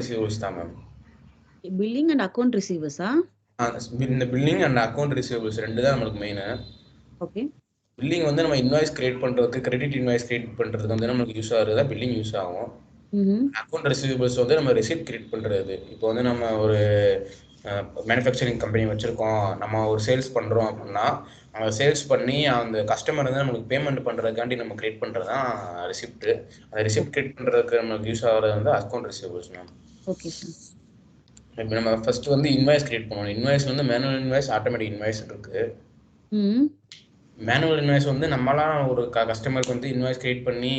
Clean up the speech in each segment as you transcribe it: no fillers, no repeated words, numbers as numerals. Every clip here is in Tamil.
ரிசீவபிள்ஸ் தான் மேம். பில்லிங் அண்ட் அக்கவுண்ட் ரிசீவர்ஸா? இந்த பில்லிங் அண்ட் அக்கவுண்ட் ரிசீவபிள்ஸ் 2 தான் நம்மளுக்கு மெயின். ஓகே. பில்லிங் வந்து நம்ம இன்வாய்ஸ் கிரியேட் பண்றதுக்கு, கிரெடிட் இன்வாய்ஸ் கிரியேட் பண்றதுக்கு வந்து நமக்கு யூஸ் ஆகுறதா பில்லிங் யூஸ் ஆகும். அக்கவுண்ட் ரிசீவபிள்ஸ் வந்து நம்ம ரெசிப்ட் கிரியேட் பண்றது. இப்போ வந்து நம்ம ஒரு மேனுஃபேக்சரிங் கம்பெனி வச்சிருக்கோம், நம்ம ஒரு சேல்ஸ் பண்றோம் அப்படின்னா, அவங்க சேல்ஸ் பண்ணி அந்த கஸ்டமர் வந்து நமக்கு பேமெண்ட் பண்றதுக்காண்டி நம்ம கிரியேட் பண்றது தான் ரெசிப்ட். அந்த ரெசிப்ட் கிரியேட் பண்றதுக்கு நமக்கு யூஸ் ஆகுறது வந்து account receivables ma'am. Okay sir. இப்போ நம்ம ஃபர்ஸ்ட் வந்து இன்வாய்ஸ் கிரியேட் பண்ணுவோம். இன்வாய்ஸ் வந்து மேனுவல் இன்வாய்ஸ், ஆட்டோமேட்டிக் இன்வாய்ஸ் இருக்கு. மேனுவல் இன்வாய்ஸ் வந்து நம்மளாம் ஒரு கஸ்டமருக்கு வந்து இன்வாய்ஸ் கிரியேட் பண்ணி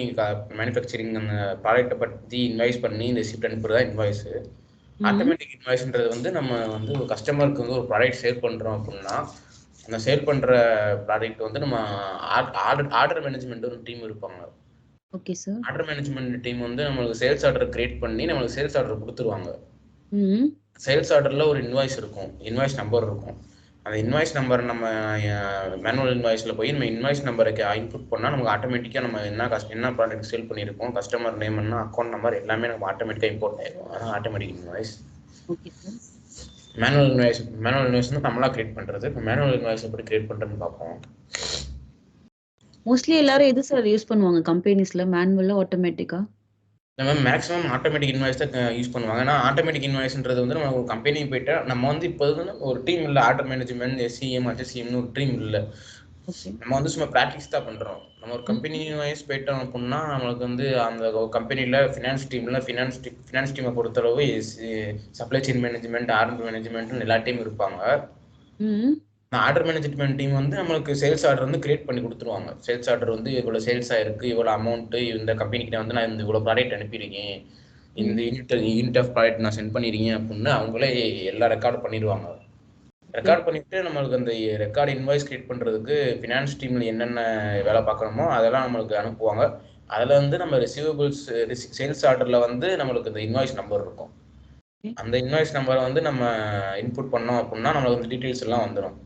மேனுஃபேக்சரிங் அந்த ப்ராடக்ட்டை பற்றி இன்வாய்ஸ் பண்ணி ரெசிப்ட் அனுப்புறதா இன்வாய்ஸ். ஆட்டோமேட்டிக் இன்வாய்ஸ்ன்றது வந்து நம்ம வந்து ஒரு கஸ்டமருக்கு வந்து ஒரு ப்ராடக்ட் சேல் பண்றோம் அப்படின்னா, அந்த சேல் பண்ற ப்ராடக்ட் வந்து நம்ம ஆர்டர் மேனேஜ்மெண்ட் ஒரு டீம் இருப்பாங்க. Okay sir. Order management team வந்து நம்மளுக்கு சேல்ஸ் ஆர்டர் கிரியேட் பண்ணி நம்மளுக்கு சேல்ஸ் ஆர்டர் கொடுத்துருவாங்க. சேல்ஸ் ஆர்டர்ல ஒரு இன்வாய்ஸ் இருக்கும், இன்வாய்ஸ் நம்பர் இருக்கும். அந்த இன்வாய்ஸ் நம்பர் நம்ம மேனுவல் இன்வாய்ஸ்ல போய் நம்ம இன்வாய்ஸ் நம்பருக்கு இன்புட் பண்ணால் நமக்கு ஆட்டோமேட்டிக்காக நம்ம என்ன ப்ராடக்ட் சேல் பண்ணியிருக்கோம், கஸ்டமர் நேம் என்ன, அக்கௌண்ட் நம்பர் எல்லாமே நம்ம ஆட்டோமேட்டிக்காக இம்போர்ட் ஆயிடும். அதான் automatic invoice. Okay sir. Manual invoice வந்து நம்மளா கிரியேட் பண்றது. இப்போ மேனுவல் இன்வாய்ஸ் எப்படி கிரியேட் பண்றதுன்னு பார்ப்போம். மோஸ்ட்லி எல்லாரும் எது சார் யூஸ் பண்ணுவாங்க கம்பெனிஸ்ல, மேனுவலா ஆட்டோமேட்டிக்கா? நம்ம மேக்ஸிமம் ஆட்டோமேட்டிக் இன்வாய்ஸ் தான் யூஸ் பண்ணுவாங்க. ஏன்னா ஆட்டோமேட்டிக் இன்வாய்ஸ்ன்றது வந்து நம்ம ஒரு கம்பெனி போயிட்டா நம்ம வந்து இப்போ வந்து ஒரு டீம் இல்லை, ஆர்டர் மேனேஜ்மெண்ட், எஸ்சிஎம், HCMனு ஒரு டீம் இல்லை. நம்ம வந்து சும்மா ப்ராக்டிஸ் தான் பண்றோம். நம்ம ஒரு கம்பெனி வைஸ் போயிட்டோம் அப்படின்னா நம்மளுக்கு வந்து அந்த கம்பெனில ஃபினான்ஸ் டீமை பொறுத்தளவு supply chain management, order management எல்லா டீம் இருப்பாங்க. ஆர்டர் மேனேஜ்மெண்ட் டீம் வந்து நம்மளுக்கு சேல்ஸ் ஆர்டர் வந்து கிரியேட் பண்ணி கொடுத்துருவாங்க. சேல்ஸ் ஆர்டர் வந்து இவ்வளோ சேல்ஸ் ஆயிருக்கு, இவ்வளோ அமௌண்ட், இந்த கம்பெனிக்கிட்ட வந்து நான் இந்த இவ்வளோ ப்ராடக்ட் அனுப்பியிருக்கேன், இந்த யூனிட் ஆஃப் ப்ராடக்ட் நான் சென்ட் பண்ணிருக்கேன் அப்படின்னு அவங்களே எல்லா ரெக்கார்ட் பண்ணிடுவாங்க. ரெக்கார்ட் பண்ணிட்டு நம்மளுக்கு அந்த ரெக்கார்ட் இன்வாய்ஸ் கிரியேட் பண்றதுக்கு ஃபினான்ஸ் டீம்ல என்னென்ன வேலை பார்க்கணுமோ அதெல்லாம் நம்மளுக்கு அனுப்புவாங்க. அதில் வந்து நம்ம ரிசீவபிள்ஸ் சேல்ஸ் ஆர்டரில் வந்து நம்மளுக்கு இந்த இன்வாய்ஸ் நம்பர் இருக்கும். அந்த இன்வாய்ஸ் நம்பரை வந்து நம்ம இன்புட் பண்ணோம் அப்படின்னா நம்மளுக்கு வந்து டீட்டெயில்ஸ் எல்லாம் வந்துடும்.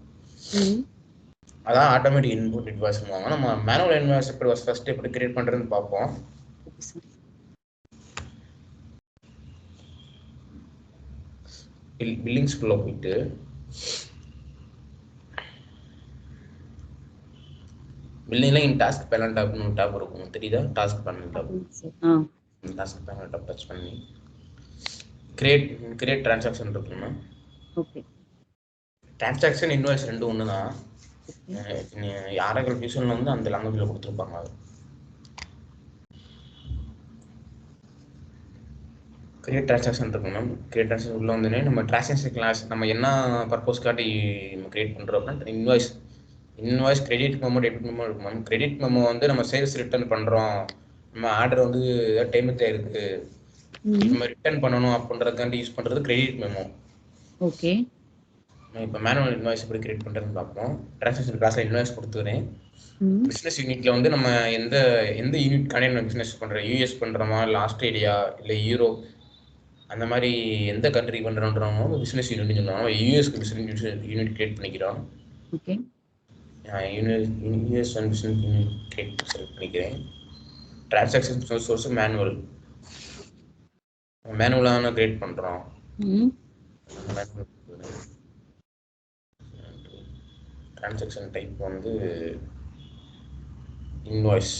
அதான் ஆட்டோமேட்டிக் இன்புட் இன்வாய்ஸ் பண்ணுவாங்க. நம்ம மேனுவல் இன்வாய்ஸ் ஃபர்ஸ்ட் எப்படி கிரியேட் பண்ணுறதுன்னு பார்ப்போம். பில்லிங்ஸ்குள்ளே போயிட்டு பில்லிங்ல டாஸ்க் பேனல் டாப்னு ஒரு டாப் இருக்கும், தெரியுதா? Task panel top. Task panel top touch பண்ணி கிரியேட் டிரான்சாக்ஷன் இருக்குங்க. ஓகே. டிரான்சாக்ஷன் இன்வாய்ஸ் ரெண்டு ஒன்று தான். ஆரக்கிள் ஃபியூஷன்ல வந்து அந்த லாங்குவேஜ்ல கொடுத்துருப்பாங்க. கிரியேட் டிரான்சாக்ஷன் இருக்கு மேம். கிரியேட் டிரான்சாக்ஷன் உள்ள வந்து நம்ம டிரான்சாக்ஷன் கிளாஸ் நம்ம என்ன பர்பஸ்க்காண்டி நம்ம கிரியேட் பண்ணுறோம் அப்படின்னா invoice credit memo, debit memo இருக்கு மேம். கிரெடிட் மெமோ வந்து நம்ம சேல்ஸ் ரிட்டர்ன் பண்ணுறோம், நம்ம ஆர்டர் வந்து டைமுக்கு இருக்கு, நம்ம ரிட்டர்ன் பண்ணணும் அப்படின்றதுக்காண்டி யூஸ் பண்ணுறது கிரெடிட் மெமோ. ஓகே. இப்போ மேனுவல் இன்வாய்ஸ் எப்படி கிரியேட் பண்ணுறதுன்னு பார்ப்போம். டிரான்சாக்ஷன் கிளாஸில் இன்வாய்ஸ் கொடுத்துக்கிறேன். பிஸ்னஸ் யூனிட்ல வந்து நம்ம எந்த யூனிட்கானே நம்ம பிஸ்னஸ் பண்ணுறோம், யூஎஸ் பண்ணுறோமா, இல்லை ஆஸ்திரேலியா, இல்லை யூரோப், அந்த மாதிரி எந்த கண்ட்ரி பண்ணுறோன்றோமோ பிஸ்னஸ் யூனிட்னு சொல்லுவாங்க. யூஎஸ்க்கு பிஸ்னஸ் யூனிட் கிரியேட் பண்ணிக்கிறோம். Okay. US and business unit create select பண்ணிக்கிறேன். டிரான்சாக்ஷன் சோர்ஸ் மேனுவலாக கிரியேட் பண்ணுறோம். டிரான்சாக்ஷன் டைப் வந்து இன்வாய்ஸ்.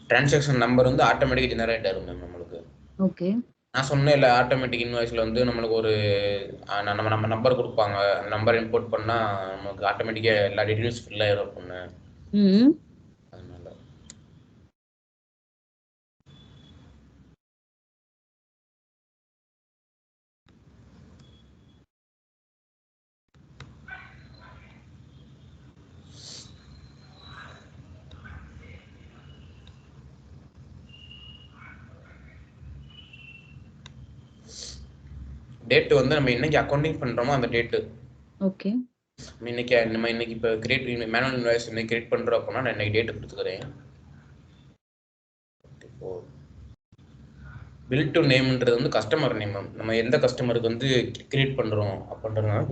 டிரான்சாக்ஷன் நம்பர் வந்து ஆட்டோமேட்டிக்காக ஜெனரேட் ஆகும் மேம் நம்மளுக்கு. ஓகே. நான் சொன்னேன் இல்லை, ஆட்டோமேட்டிக் இன்வாய்ஸில் வந்து நம்மளுக்கு ஒரு நம்ம நம்பர் கொடுப்பாங்க. அந்த நம்பர் இம்போர்ட் பண்ணால் நமக்கு ஆட்டோமேட்டிக்காக எல்லா டீட்டெயில்ஸ் ஃபில் ஆயிரும் அப்படின்னு. அதனால டேட்டு வந்து நம்ம இன்னைக்கு அக்கௌண்டிங் பண்ணுறோமோ அந்த டேட்டு. ஓகே. நம்ம இன்னைக்கு இப்போ மேனுவல் இன்வாய்ஸ் இன்னைக்கு கிரியேட் பண்ணுறோம் அப்படின்னா நான் இன்னைக்கு டேட்டு கொடுத்துக்கிறேன். பில் டு நேம்ன்றது வந்து கஸ்டமர் நேம். நம்ம எந்த கஸ்டமருக்கு வந்து கிரியேட் பண்ணுறோம் அப்படின்றதுனால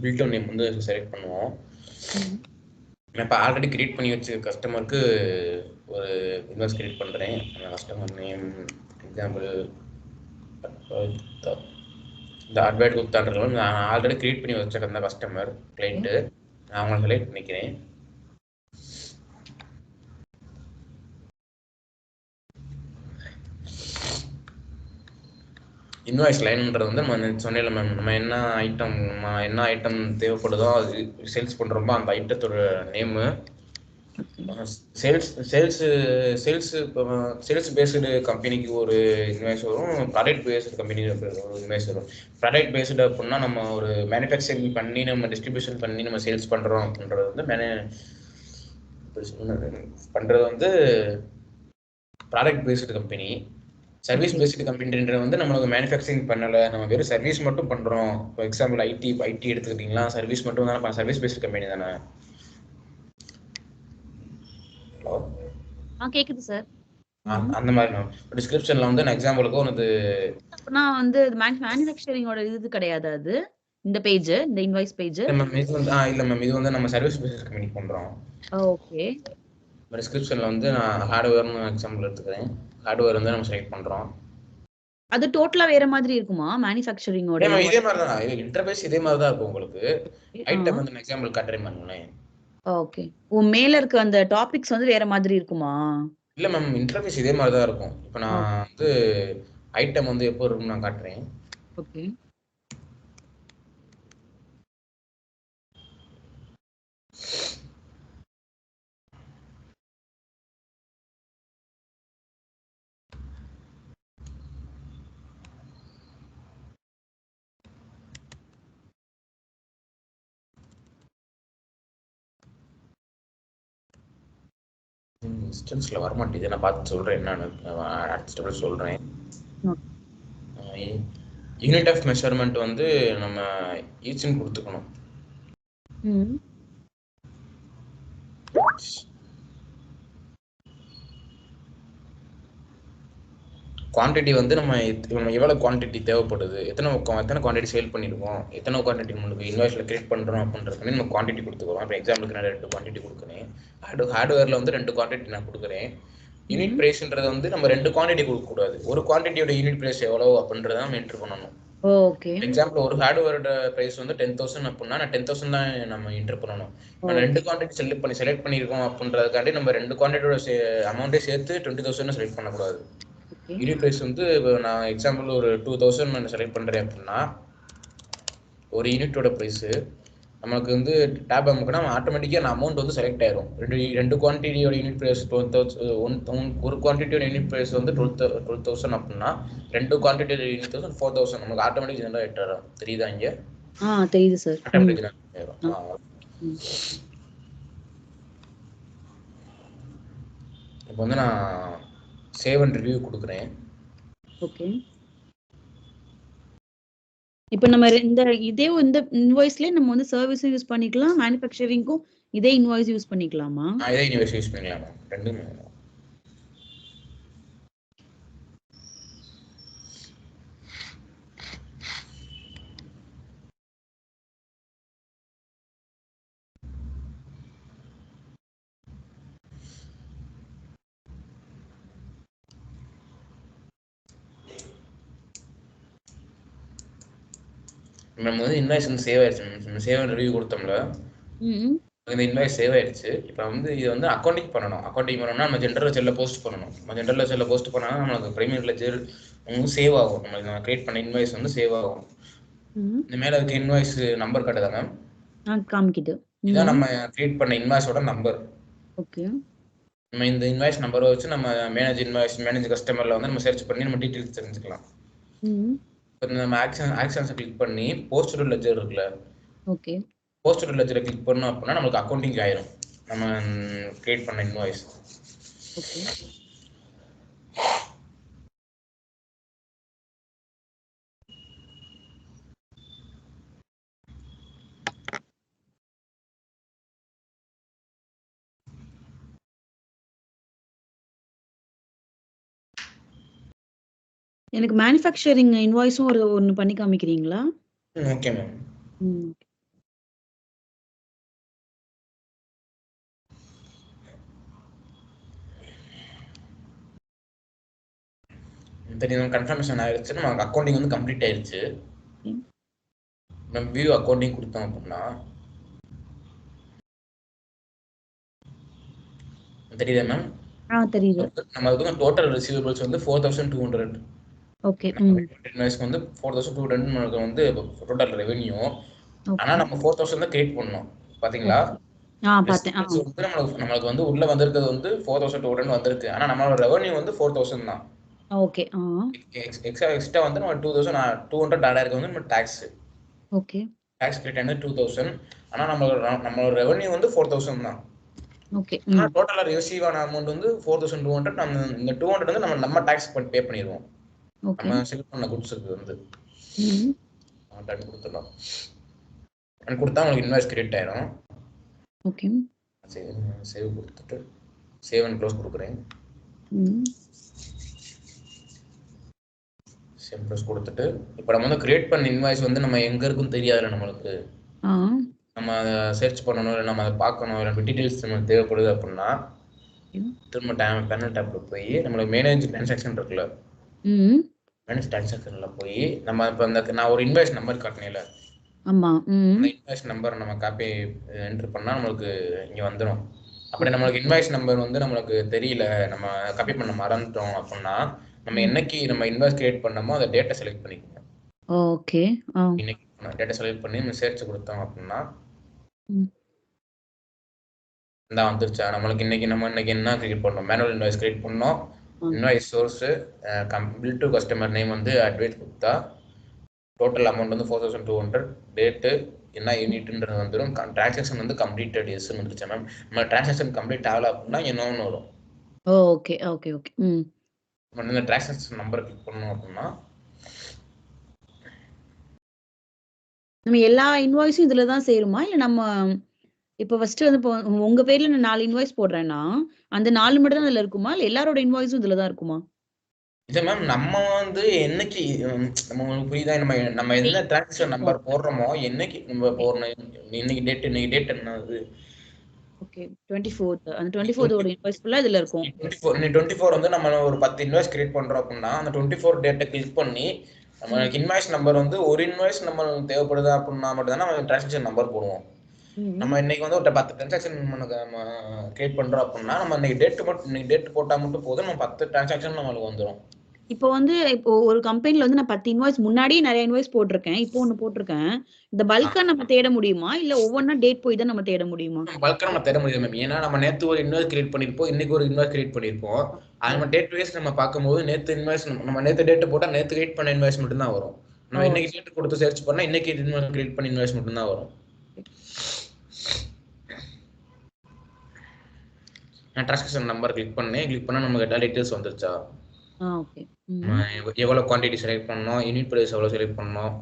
பில் டு நேம் வந்து செலக்ட் பண்ணுவோம். நான் இப்போ ஆல்ரெடி கிரியேட் பண்ணி வச்ச கஸ்டமருக்கு ஒரு இன்வாய்ஸ் கிரியேட் பண்ணுறேன். அந்த கஸ்டமர் நேம் எக்ஸாம்பிள் இந்த அட்வைட் குப்தான்றவங்க நான் ஆல்ரெடி கிரியேட் பண்ணி வச்சிருக்கேன் கஸ்டமர் கிளைண்ட்டு. நான் அவங்களை செலக்ட் பண்ணிக்கிறேன். இன்வாய்ஸ் லைன்ன்றது வந்து நம்ம சொன்னேன் மேம், நம்ம என்ன ஐட்டம் தேவைப்படுதோ அது சேல்ஸ் பண்ணுறோமோ அந்த ஐட்டத்தோட நேமு, சேல்ஸ் சேல்ஸ் சேல்ஸ் இப்போ சேல்ஸ் பேஸ்டு கம்பெனிக்கு ஒரு இன்வாய்ஸ் வரும், ப்ராடக்ட் பேஸ்டு கம்பெனிக்கு ஒரு இன்வாய்ஸ் வரும். ப்ராடக்ட் பேஸ்டு அப்படின்னா நம்ம ஒரு மேனுஃபேக்சரிங் பண்ணி நம்ம டிஸ்ட்ரிபியூஷன் பண்ணி நம்ம சேல்ஸ் பண்ணுறோம் அப்படின்றது வந்து பண்ணுறது வந்து product based company. Service based கம்பெனின்றது வந்து நம்மளுக்கு மேனுஃபேக்சரிங் பண்ணலை, நம்ம வெறும் சர்வீஸ் மட்டும் பண்ணுறோம். ஃபார் எக்ஸாம்பிள் ஐடி எடுத்துக்கிட்டிங்களா, சர்வீஸ் மட்டும் தானே, சர்வீஸ் பேஸ்டு கம்பெனி தானே. ஹலோ கேக்குது சார். அந்த மாதிரி மேம் டிஸ்கிரிப்ஷன்ல வந்து நான் எக்ஸாம்பிளுக்கு உனக்கு அப்பனா வந்து மேனுஃபேக்சரிங்கோட இது கிடையாது அது, இந்த பேஜ், இந்த இன்வாய்ஸ் பேஜ். மேம் இது வந்து இல்ல மேம், இது வந்து நம்ம சர்வீஸ் பேஸ்ட் கம்பெனி பண்றோம். ஓகே. டிஸ்கிரிப்ஷன்ல வந்து நான் ஹார்ட்வேர்னு எக்ஸாம்பிள் எடுத்துக்கிறேன். ஹார்ட்வேர் வந்து நம்ம செலக்ட் பண்றோம். அது டோட்டலா வேற மாதிரி இருக்குமா மேனுஃபேக்சரிங்கோட? இதே மாதிரி தான் இன்டர்ஃபேஸ், இதே மாதிரி தான் இருக்கும் உங்களுக்கு. ஐட்டம் வந்து எக்ஸாம்பிள் காட்டுறேன் பாருங்களேன். ஓகே. மேல இருக்க அந்த டாபிக்ஸ் வந்து வேற மாதிரி இருக்குமா? இல்ல மேம், இன்டர்ஃபேஸ் இதே மாதிரி தான் இருக்கும். இப்போ நான் வந்து ஐட்டம் வந்து எப்போ இருக்கும்னு நான் காட்டுறேன். ஓகே. இன்ஸ்டன்ஸ்ல வர மாட்டேங்குது, நான் பார்த்து சொல்றேன் என்னன்னு, அடுத்த ஸ்டெப்ல சொல்றேன். யூனிட் ஆஃப் மெஷர்மெண்ட் வந்து நம்ம ஈச்னு கொடுத்துக்கணும். குவான்டிட்டி வந்து நம்ம எவ்வளோ குவான்டிட்டி தேவைப்படுது, எத்தனை குவான்டிட்டி சேல் பண்ணியிருக்கோம், எத்தனை குவான்டிட்டி நம்மளுக்கு இன்வாய்ஸில் கிரியேட் பண்ணுறோம் அப்படின்றது நம்ம குவான்டிட்டி கொடுத்துக்கிறோம். இப்போ எக்ஸாம்பிளுக்கு நான் 2 குவான்டிட்டி கொடுக்குறேன். ஹார்ட்வேரில் வந்து 2 குவான்டிட்டி நான் கொடுக்குறேன். யூனிட் ப்ரைஸ்ன்றது வந்து நம்ம 2 குவான்டிட்டி கொடுக்கக்கூடாது, ஒரு குவான்டிட்டியோட யூனிட் ப்ரைஸ் எவ்வளோ அப்படின்றத நம்ம என்ட்ரு பண்ணணும். ஓகே. எக்ஸாம்பிள் ஒரு ஹார்ட்வேரோட பிரைஸ் வந்து 10,000 அப்படின்னா நான் 10,000 தான் நம்ம என்ட்ரு பண்ணணும். நம்ம 2 குவான்டிட்டி செலக்ட் பண்ணியிருக்கோம் அப்படின்றதுக்காண்டி நம்ம 2 குவான்டிட்டியோட அமௌண்ட்டே சேர்த்து 20,000 செலக்ட் பண்ணக்கூடாது. யூனிட் ப்ரைஸ் வந்து நான் எக்ஸாம்பிள் ஒரு 2,000 நான் செலக்ட் பண்ணுறேன் அப்படின்னா ஒரு யூனிட்டோட ப்ரைஸு நமக்கு வந்து டேப் அமுக்குனா ஆட்டோமேட்டிக்காக அந்த அமௌண்ட் வந்து செலக்ட் ஆயிரும். ரெண்டு குவான்டிட்டியோட யூனிட் ப்ரைஸ் 12,000, ஒரு குவான்டிட்டியோட யூனிட் ப்ரைஸ் வந்து 12,000 அப்படின்னா 2 குவான்டிட்டியோட யூனிட் 4,000 நமக்கு ஆட்டோமேட்டிக் ஜெனரேட் ஆகும். தெரியுதா இங்கே? தெரியுது சார். ஆட்டோமேட்டிக் ஜெனரேட் ஆயிரும். இப்போ வந்து நான் சேவ் அண்ட் ரிவ்யூ கொடுக்குறேன். ஓகே. இப்போ நம்ம இந்த இன்வாய்ஸ்லயே நம்ம வந்து சர்வீஸும் யூஸ் பண்ணிக்கலாம், மேனுஃபேக்சரிங்க்கும் இதே இன்வாய்ஸ் யூஸ் பண்ணிக்கலாமா? இதே இன்வாய்ஸ் யூஸ் பண்ணிக்கலாம், ரெண்டுமே. நம்ம வந்து இன்வாய்ஸ் வந்து சேவ் ஆயிடுச்சு, சேவ் அண்ட் ரிவ்யூ கொடுத்தோம்ல, இந்த இன்வாய்ஸ் சேவ் ஆயிடுச்சு. இப்போ வந்து இது வந்து அக்கௌண்டிங் பண்ணணும். அக்கௌண்டிங் பண்ணணும்னா நம்ம ஜென்ரல் லெஜர்ல போஸ்ட் பண்ணணும். நம்ம ஜென்ரல் லெஜர்ல போஸ்ட் பண்ணா நமக்கு பிரைமரி லெஜர் வந்து சேவ் ஆகும். நம்ம கிரியேட் பண்ண இன்வாய்ஸ் வந்து சேவ் ஆகும். இந்த மேல இருக்க இன்வாய்ஸ் நம்பர் காட்டுதா மேம்? காமிக்குது. இதான் நம்ம கிரியேட் பண்ண இன்வாய்ஸோட நம்பர். ஓகே. நம்ம இந்த இன்வாய்ஸ் நம்பரை வச்சு நம்ம மேனேஜ் கஸ்டமர்ல வந்து நம்ம சர்ச் பண்ணி நம்ம டீடைல்ஸ் தெரிஞ்சுக்கலாம். நம்ம ஆக்ஷன்ஸை கிளிக் பண்ணி போஸ்ட் லெஜர் இருக்குல்ல, ஓகே, போஸ்ட் லெஜரை கிளிக் பண்ணோம் அப்படின்னா நமக்கு அக்கௌண்டிங் ஆயிரும் நம்ம கிரியேட் பண்ண இன்வாய்ஸ். ஓகே. எனக்கு மேனுஃபேக்சரிங் இன்வாய்ஸும் ஒன்னு பண்ணி காமிக்கிறீங்களா? Okay ma'am. தெரியும் கன்ஃபர்மேஷன் ஆயிடுச்சு. நம்ம அக்கௌண்டிங் வந்து கம்ப்ளீட் ஆயிடுச்சு. நம்ம வியூ அக்கௌண்டிங் கொடுத்தோம் அப்படின்னா தெரியுதா மேம்? தெரியுது. நம்ம வந்து டோட்டல் ரிசீவபிள்ஸ் வந்து 4200. ஓகே. இன்வாய்ஸ் வந்து 4200 நமக்கு வந்து டோட்டல் ரெவென்யூ. ஆனா நம்ம 4000 தான் கிரியேட் பண்ணோம். பாத்தீங்களா? பார்த்தேன். வந்து நம்மளுக்கு வந்து உள்ள வந்திருக்கிறது வந்து 4200 வந்திருக்கு. ஆனா நம்மளோட ரெவென்யூ வந்து 4000 தான். ஓகே. எக்ஸ்ட்ரா வந்து நம்ம 2200 ஆட் ஆயிருக்கு வந்து நம்ம டாக்ஸ். ஓகே. டாக்ஸ் கிரெடிட் வந்து 2000. ஆனா நம்மளோட ரெவென்யூ வந்து 4000 தான். ஓகே. ஆனா டோட்டலா ரிசீவ் ஆன அமௌண்ட் வந்து 4200. நம்ம இந்த 200 வந்து நம்ம டாக்ஸ் பே பண்ணிடுவோம். ஓகே. நம்ம செல் பண்ண குட்ஸ்க்கு வந்து டன் கொடுத்துடலாம். டன் கொடுத்தா உங்களுக்கு இன்வாய்ஸ் கிரியேட் ஆயிடும். ஓகே. சேவ் கொடுத்துட்டு சேவ் அண்ட் க்ளோஸ் கொடுக்குறேன். சேவ் க்ளோஸ் கொடுத்துட்டு இப்போ நம்ம வந்து கிரியேட் பண்ண இன்வாய்ஸ் வந்து நம்ம எங்க இருக்குன்னு தெரியாதுல நம்மளுக்கு. நம்ம அதை சர்ச் பண்ணணும், இல்லை நம்ம அதை பார்க்கணும், இல்லை டீடைல்ஸ் நமக்கு தேவைப்படுது அப்படின்னா திரும்ப பேனல் டேப்ல போய் நம்மளுக்கு மேனேஜ் டிரான்சாக்ஷன் இருக்குல்ல, மேனேஜ் டிரான்சாக்ஷன்ல போய் நம்ம இப்போ நான் ஒரு இன்வாய்ஸ் நம்பர் காட்டினேன்ல, அந்த இன்வாய்ஸ் நம்பர் நம்ம காப்பி என்டர் பண்ணா நம்மளுக்கு இங்க வந்துடும். அப்படி நம்மளுக்கு இன்வாய்ஸ் நம்பர் வந்து நம்மளுக்கு தெரியல, நம்ம காப்பி பண்ண மறந்துட்டோம் அப்படின்னா நம்ம என்னைக்கு நம்ம இன்வாய்ஸ் கிரியேட் பண்ணமோ அதை டேட்டா செலக்ட் பண்ணிக்கணும். ஓகே. இன்னைக்கு டேட்டா செலக்ட் பண்ணி நம்ம சர்ச் கொடுத்தோம் அப்படின்னா இந்த வந்துருச்சா நம்மளுக்கு இன்னைக்கு என்ன கிரியேட் பண்ணோம், மேனுவல் இன்வாய்ஸ் கிரியேட் பண்ணோம். Invoice source bill to customer name வந்து அட்வைஸ் கொடுத்தா டோட்டல் அமௌண்ட் வந்து 4200, டேட்டு என்ன யூனிட்ன்றது வந்துடும். டிரான்சாக்ஷன் வந்து கம்ப்ளீட்டட் எஸ்ன்னு வந்துருச்சு மேம். நம்ம டிரான்சாக்ஷன் கம்ப்ளீட் ஆகல அப்படின்னா என்னன்னு வரும். ஓகே. ஓகே. ஓகே. நம்ம இந்த டிரான்சாக்ஷன் நம்பர் கிளிக் பண்ணோம் அப்படின்னா நம்ம எல்லா இன்வாய்ஸும் இதுல தான் சேருமா, இல்ல நம்ம இப்ப ஃபர்ஸ்ட் வந்து உங்க பேர்ல நான் 4 இன்வாய்ஸ் போடுறேன்னா அந்த 4 மட்டும் தான் அதுல இருக்குமா, இல்ல எல்லாரோட இன்வாய்ஸும் இதுல தான் இருக்குமா? இல்ல மேம், நம்ம வந்து என்னைக்கு நம்ம புரியுதா, நம்ம என்ன டிரான்சாக்ஷன் நம்பர் போடுறோமோ என்னைக்கு நம்ம போடணும், இன்னைக்கு டேட் என்னது, ஓகே 24th அந்த 24th ஓட இன்வாய்ஸ் ஃபுல்லா இதுல இருக்கும். 24 வந்து நம்ம ஒரு 10 இன்வாய்ஸ் கிரியேட் பண்றோம் அப்படின்னா அந்த 24 டேட்டை கிளிக் பண்ணி நமக்கு இன்வாய்ஸ் நம்பர் வந்து ஒரு இன்வாய்ஸ் நம்ம தேவைப்படுதா அப்படின்னா மட்டும் தான் நம்ம டிரான்சாக்ஷன் நம்பர் போடுவோம். நம்ம இன்னைக்கு வந்து ஒரு 10 டிரான்சாக்ஷன் நம்ம கிரியேட் பண்றோம் அப்படின்னா நம்ம இன்னைக்கு டேட் போட்டா மட்டும் போதும், நம்ம 10 டிரான்சாக்ஷன் நம்மளுக்கு வந்துடும். இப்போ ஒரு கம்பெனில வந்து நான் 10 இன்வாய்ஸ் முன்னாடியே நிறைய இன்வாய்ஸ் போட்டிருக்கேன், இப்போ ஒண்ணு போட்டிருக்கேன். இந்த பல்கா நம்ம தேட முடியுமா, இல்ல ஒவ்வொன்னா டேட் போய் தான் நம்ம தேட முடியுமா? பல்கா நம்ம தேட முடியாது மேம். ஏன்னா நம்ம நேத்து ஒரு இன்வாய்ஸ் கிரியேட் பண்ணிருப்போம், இன்னைக்கு ஒரு இன்வாய்ஸ் கிரியேட் பண்ணிருப்போம். அது நம்ம டேட் வைஸ் நம்ம பார்க்கும்போது நேத்து இன்வாய்ஸ் நம்ம நேத்து டேட் போட்டா நேத்து கிரியேட் பண்ண இன்வாய்ஸ் மட்டும் தான் வரும். நம்ம இன்னைக்கு டேட் கொடுத்து சர்ச் பண்ணா இன்னைக்கு இன்வாய்ஸ் கிரியேட் பண்ண இன்வாய்ஸ் மட்டும் தான் வரும். நான் டிரான்சாக்ஷன் நம்பர் கிளிக் பண்ணா நமக்கு எல்லா டீடைல்ஸ் வந்துருச்சா? ஓகே. எவ்வளவு குவாண்டிட்டி செலக்ட் பண்ணோம், யூனிட் பிரைஸ் எவ்வளவு செலக்ட் பண்ணோம்,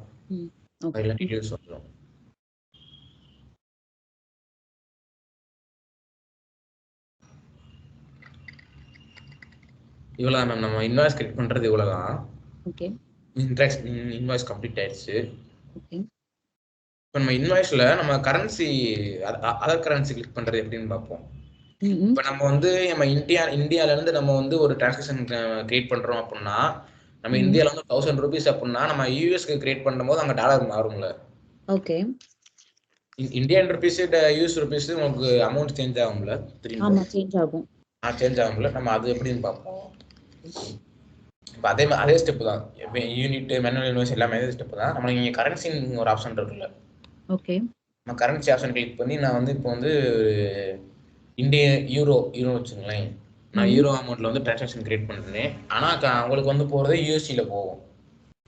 எல்லா டீடைல்ஸ் வந்துரும். இவ்வளவுதான் மேம், நம்ம இன்வாய்ஸ் கிரியேட் பண்றது இவ்வளவுதான். ஓகே. இன்வாய்ஸ் கம்ப்ளீட் ஆயிடுச்சு. ஓகே. இப்போ நம்ம இன்வாய்ஸ்ல நம்ம கரன்சி அதர் கரன்சி கிளிக் பண்றது எப்படின்னு பார்ப்போம். இப்போ நம்ம வந்து நம்ம இந்தியால இருந்து நம்ம வந்து ஒரு டிரான்சாக்ஷன் கிரியேட் பண்றோம் அப்படின்னா நம்ம இந்தியால வந்து 1000 ரூபீஸ் அப்படின்னா நம்ம யூஎஸ்க்கு கிரியேட் பண்ணும்போது அங்க டாலர் மாறும்ல. Okay. Indian rupees US rupees உங்களுக்கு அமௌண்ட் சேஞ்ச் ஆகும்ல, தெரியுமா? ஆமா, சேஞ்ச் ஆகும். சேஞ்ச் ஆகும்ல. நம்ம அது எப்படின்னு பார்ப்போம். இப்போ அதே ஸ்டெப் தான், யூனிட் மேனுவல் இன்வாய்ஸ் எல்லாமே அதே ஸ்டெப் தான். நம்மளுக்கு இங்கே கரன்சின்னு ஒரு ஆப்ஷன் இருக்குல்ல. ஓகே. நம்ம கரன்சி ஆப்ஷன் கிளிக் பண்ணி நான் வந்து இப்போ வந்து யூரோ வச்சுங்களேன், நான் யூரோ அமௌண்ட்ல வந்து டிரான்சாக்ஷன் கிரியேட் பண்றேன். ஆனா உங்களுக்கு வந்து போறது யூஎஸ்டில போகும்.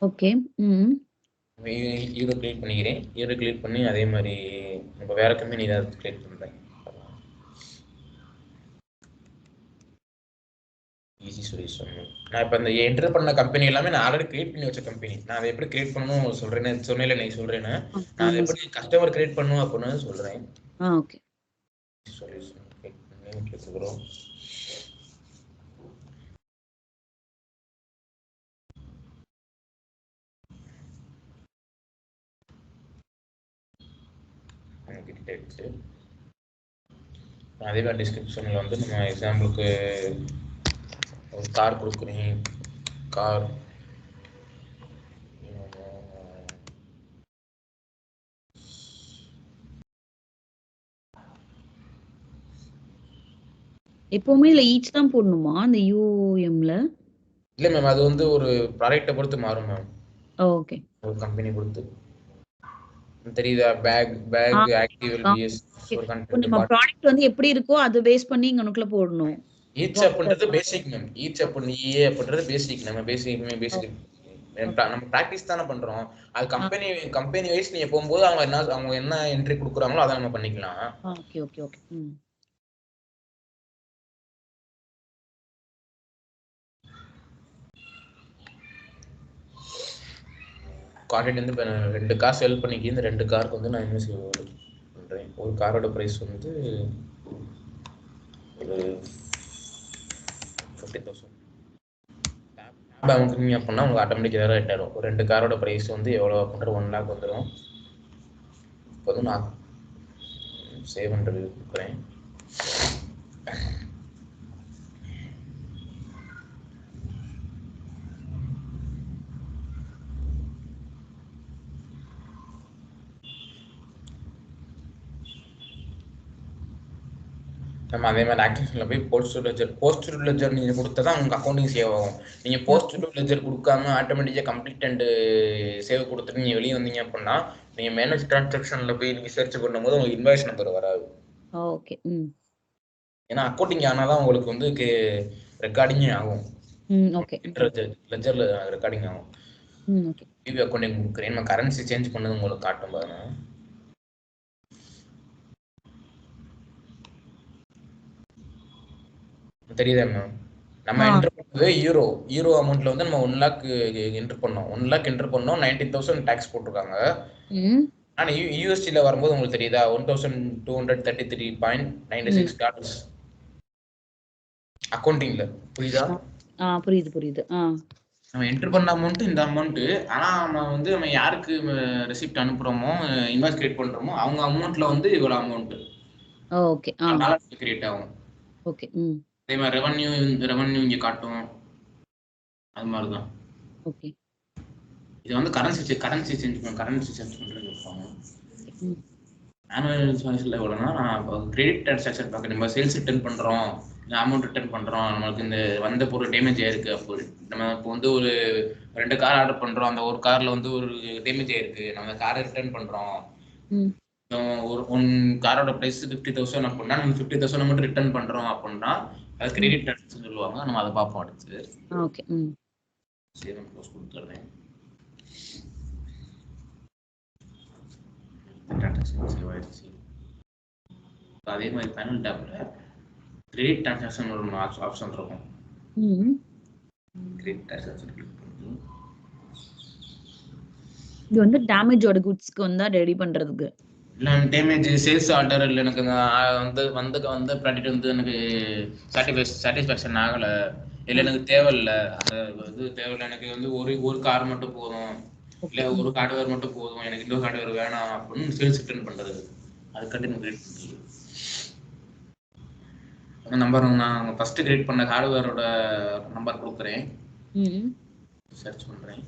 ஓகே. யூரோ கிரியேட் பண்ணிக்கிறேன். யூரோ கிரியேட் பண்ணி அதே மாதிரி இப்போ வேற கம்பெனி ஏதாவது கிரியேட் பண்றேன். Easy solution. நான் இப்போ இந்த என்டர் பண்ண கம்பெனி எல்லாமே நான் ஆல்ரெடி கிரியேட் பண்ணி வச்ச கம்பெனி. நான் அதை எப்படி கிரியேட் பண்ணணும் சொல்றேன்னு சொன்னேன்ல, நீ சொல்றேன்னு நான் அதை எப்படி கஸ்டமர் கிரியேட் பண்ணணும் அப்படின்னு சொல்றேன். ஓகே. சொல்யூஷன் கிளிக் பண்ணி கேக்குறோம். அதே மாதிரி டிஸ்கிரிப்ஷன்ல வந்து நம்ம எக்ஸாம்பிளுக்கு ஒரு கார் கொடுக்குறேன், கார் எப்பவுமே இதுல ஈச் தான் போடணுமா அந்த யூஎம்ல? இல்ல மேம், அது வந்து ஒரு ப்ராடக்ட்டை பொறுத்து மாறும் மேம். ஓகே. ஒரு கம்பெனி பொறுத்து. தெரியுதா? பேக் ஆக்டிவ் பிஎஸ் ஒரு இப்போ கண்டென்ட் நம்ம ப்ராடக்ட் வந்து எப்படி இருக்கோ அது பேஸ் பண்ணி இங்கனுக்குள்ள போடணும். ஈச் அப்படின்றது பேசிக் மேம். ஈச் அப்படி ஏ அப்படின்றது பேசிக். நம்ம பேசிக் நம்ம பிராக்டிஸ் தானே பண்றோம். அது கம்பெனி வைஸ் நீங்க போகும்போது அவங்க என்ன என்ட்ரி கொடுக்குறாங்களோ அதை நம்ம பண்ணிக்கலாம். Okay okay okay. கான்டென்ட் வந்து இப்போ 2 கார் செல் பண்ணிக்கி இந்த 2 காருக்கு வந்து நான் இன்வெஸ்ட் பண்றேன். ஒரு காரோட பிரைஸ் வந்து ஒரு 50,000. வாங்குறீங்க அப்படின்னா உங்களுக்கு ஆட்டோமேட்டிக்காக ரேட் ஆயிடும். ஒரு 2 காரோட பிரைஸ் வந்து எவ்வளோ அப்படின்ற 1 lakh வந்துடும். இப்போ வந்து நான் சேவ் பண்ணுறது கொடுக்குறேன். நம்ம அதே மாதிரி ஆக்டிவேஷனில் போய் போஸ்ட் லெஜர் நீங்கள் கொடுத்தா தான் உங்கள் அக்கௌண்ட்டிங் சேவ் ஆகும். நீங்கள் போஸ்ட் லெஜர் கொடுக்காம ஆட்டோமேட்டிக்காக கம்ப்ளீட் அண்ட் சேவ் கொடுத்துட்டு நீங்கள் வெளியே வந்தீங்க அப்படின்னா நீங்கள் மேனேஜ் டிரான்சாக்ஷனில் போய் நீங்கள் சர்ச் பண்ணும்போது உங்களுக்கு இன்வாய்ஸ் நம்பர் வராது. ஓகே. ஏன்னா அக்கௌண்டிங் ஆனால் தான் உங்களுக்கு வந்து ரெக்கார்டிங்கே ஆகும். ஓகே. லெஜரில் ரெக்கார்டிங் ஆகும். ஓகே. டிவி அக்கௌண்டிங் கொடுக்குறேன். நம்ம கரன்சி சேஞ்ச் பண்ணது உங்களுக்கு காட்டும் பாருங்க. தெரியுதா மேம்? நம்ம என்டர் பண்ணது யூரோ அமௌண்ட்ல வந்து நம்ம 1 lakh என்டர் பண்ணோம். 1 lakh என்டர் பண்ணோம். 19,000 டாக்ஸ் போட்டிருக்காங்க. ஆனா யூஎஸ்டில வரும்போது உங்களுக்கு தெரியுதா? $1,233.96 அக்கௌண்டிங்ல. புரியுதா? புரியுது. நம்ம என்டர் பண்ண அமௌண்ட் இந்த அமௌண்ட். ஆனா நம்ம யாருக்கு ரெசிப்ட் அனுப்புறோமோ இன்வாய்ஸ் கிரியேட் பண்றோமோ அவங்க அமௌண்ட்ல வந்து இவ்வளவு அமௌண்ட். ஓகே. பேலன்ஸ் கிரியேட் ஆகும். ஓகே. அதே மாதிரி ரெவன்யூ இங்க காட்டும். அது மாதிரி தான். ஓகே. இது வந்து கரன்சி சேஞ்ச் பண்றது இருப்பாங்க. ஆனுவல் எக்ஸ்பென்ஸ்ல எவ்வளோனா நான் கிரெடிட் டிரான்சாக்ஷன் பார்க்க நம்ம சேல்ஸ் ரிட்டர்ன் பண்ணுறோம், அமௌண்ட் ரிட்டர்ன் பண்ணுறோம், நம்மளுக்கு இந்த வந்த பொருள் டேமேஜ் ஆயிருக்கு. அப்போ நம்ம இப்போ வந்து ஒரு 2 கார் ஆர்டர் பண்ணுறோம். அந்த ஒரு காரில் வந்து ஒரு டேமேஜ் ஆயிருக்கு. நம்ம அந்த காரை ரிட்டர்ன் பண்ணுறோம். ஒரு காரோட ப்ரைஸ் 50,000 அப்படின்னா நம்ம 50,000 மட்டும் ரிட்டர்ன் பண்ணுறோம் அப்படின்னா அது கிரெடிட் டிரான்சாக்ஷன் சொல்லுவாங்க. நம்ம அதை பார்ப்போம் அடுத்து. ஓகே. சேவ் அண்ட் க்ளோஸ் கொடுத்துறேன். சேவ் ஆயிடுச்சு. அதே மாதிரி பேனல் டேப்ல கிரெடிட் டிரான்சாக்ஷன் ஒரு ஆப்ஷன் இருக்கும். கிரெடிட் டிரான்சாக்ஷன் கிளிக் பண்ணி இது வந்து டேமேஜோட குட்ஸ்க்கு வந்து ரெடி பண்றதுக்கு. இல்ல டேமேஜ் சேல்ஸ் ஆர்டர் இல்ல எனக்கு வந்து ப்ராடக்ட் வந்து எனக்கு சாட்டிஸ்ஃபேக்ஷன் ஆகல, இல்ல எனக்கு தேவையில்ல, அந்த இது தேவையில்லை, எனக்கு வந்து ஒரு கார் மட்டும் போதும், இல்ல ஒரு ஹார்ட்வேர் மட்டும் போதும், எனக்கு இன்னொரு ஹார்ட்வேர் வேணாம் அப்படின்னு சேல்ஸ் ரிட்டர்ன் பண்றது. அது கண்டினியூ கிரியேட் பண்ணி அந்த நம்பர் நான் ஃபர்ஸ்ட் கிரியேட் பண்ண ஹார்ட்வேரோட நம்பர் கொடுக்குறேன். சர்ச் பண்றேன்.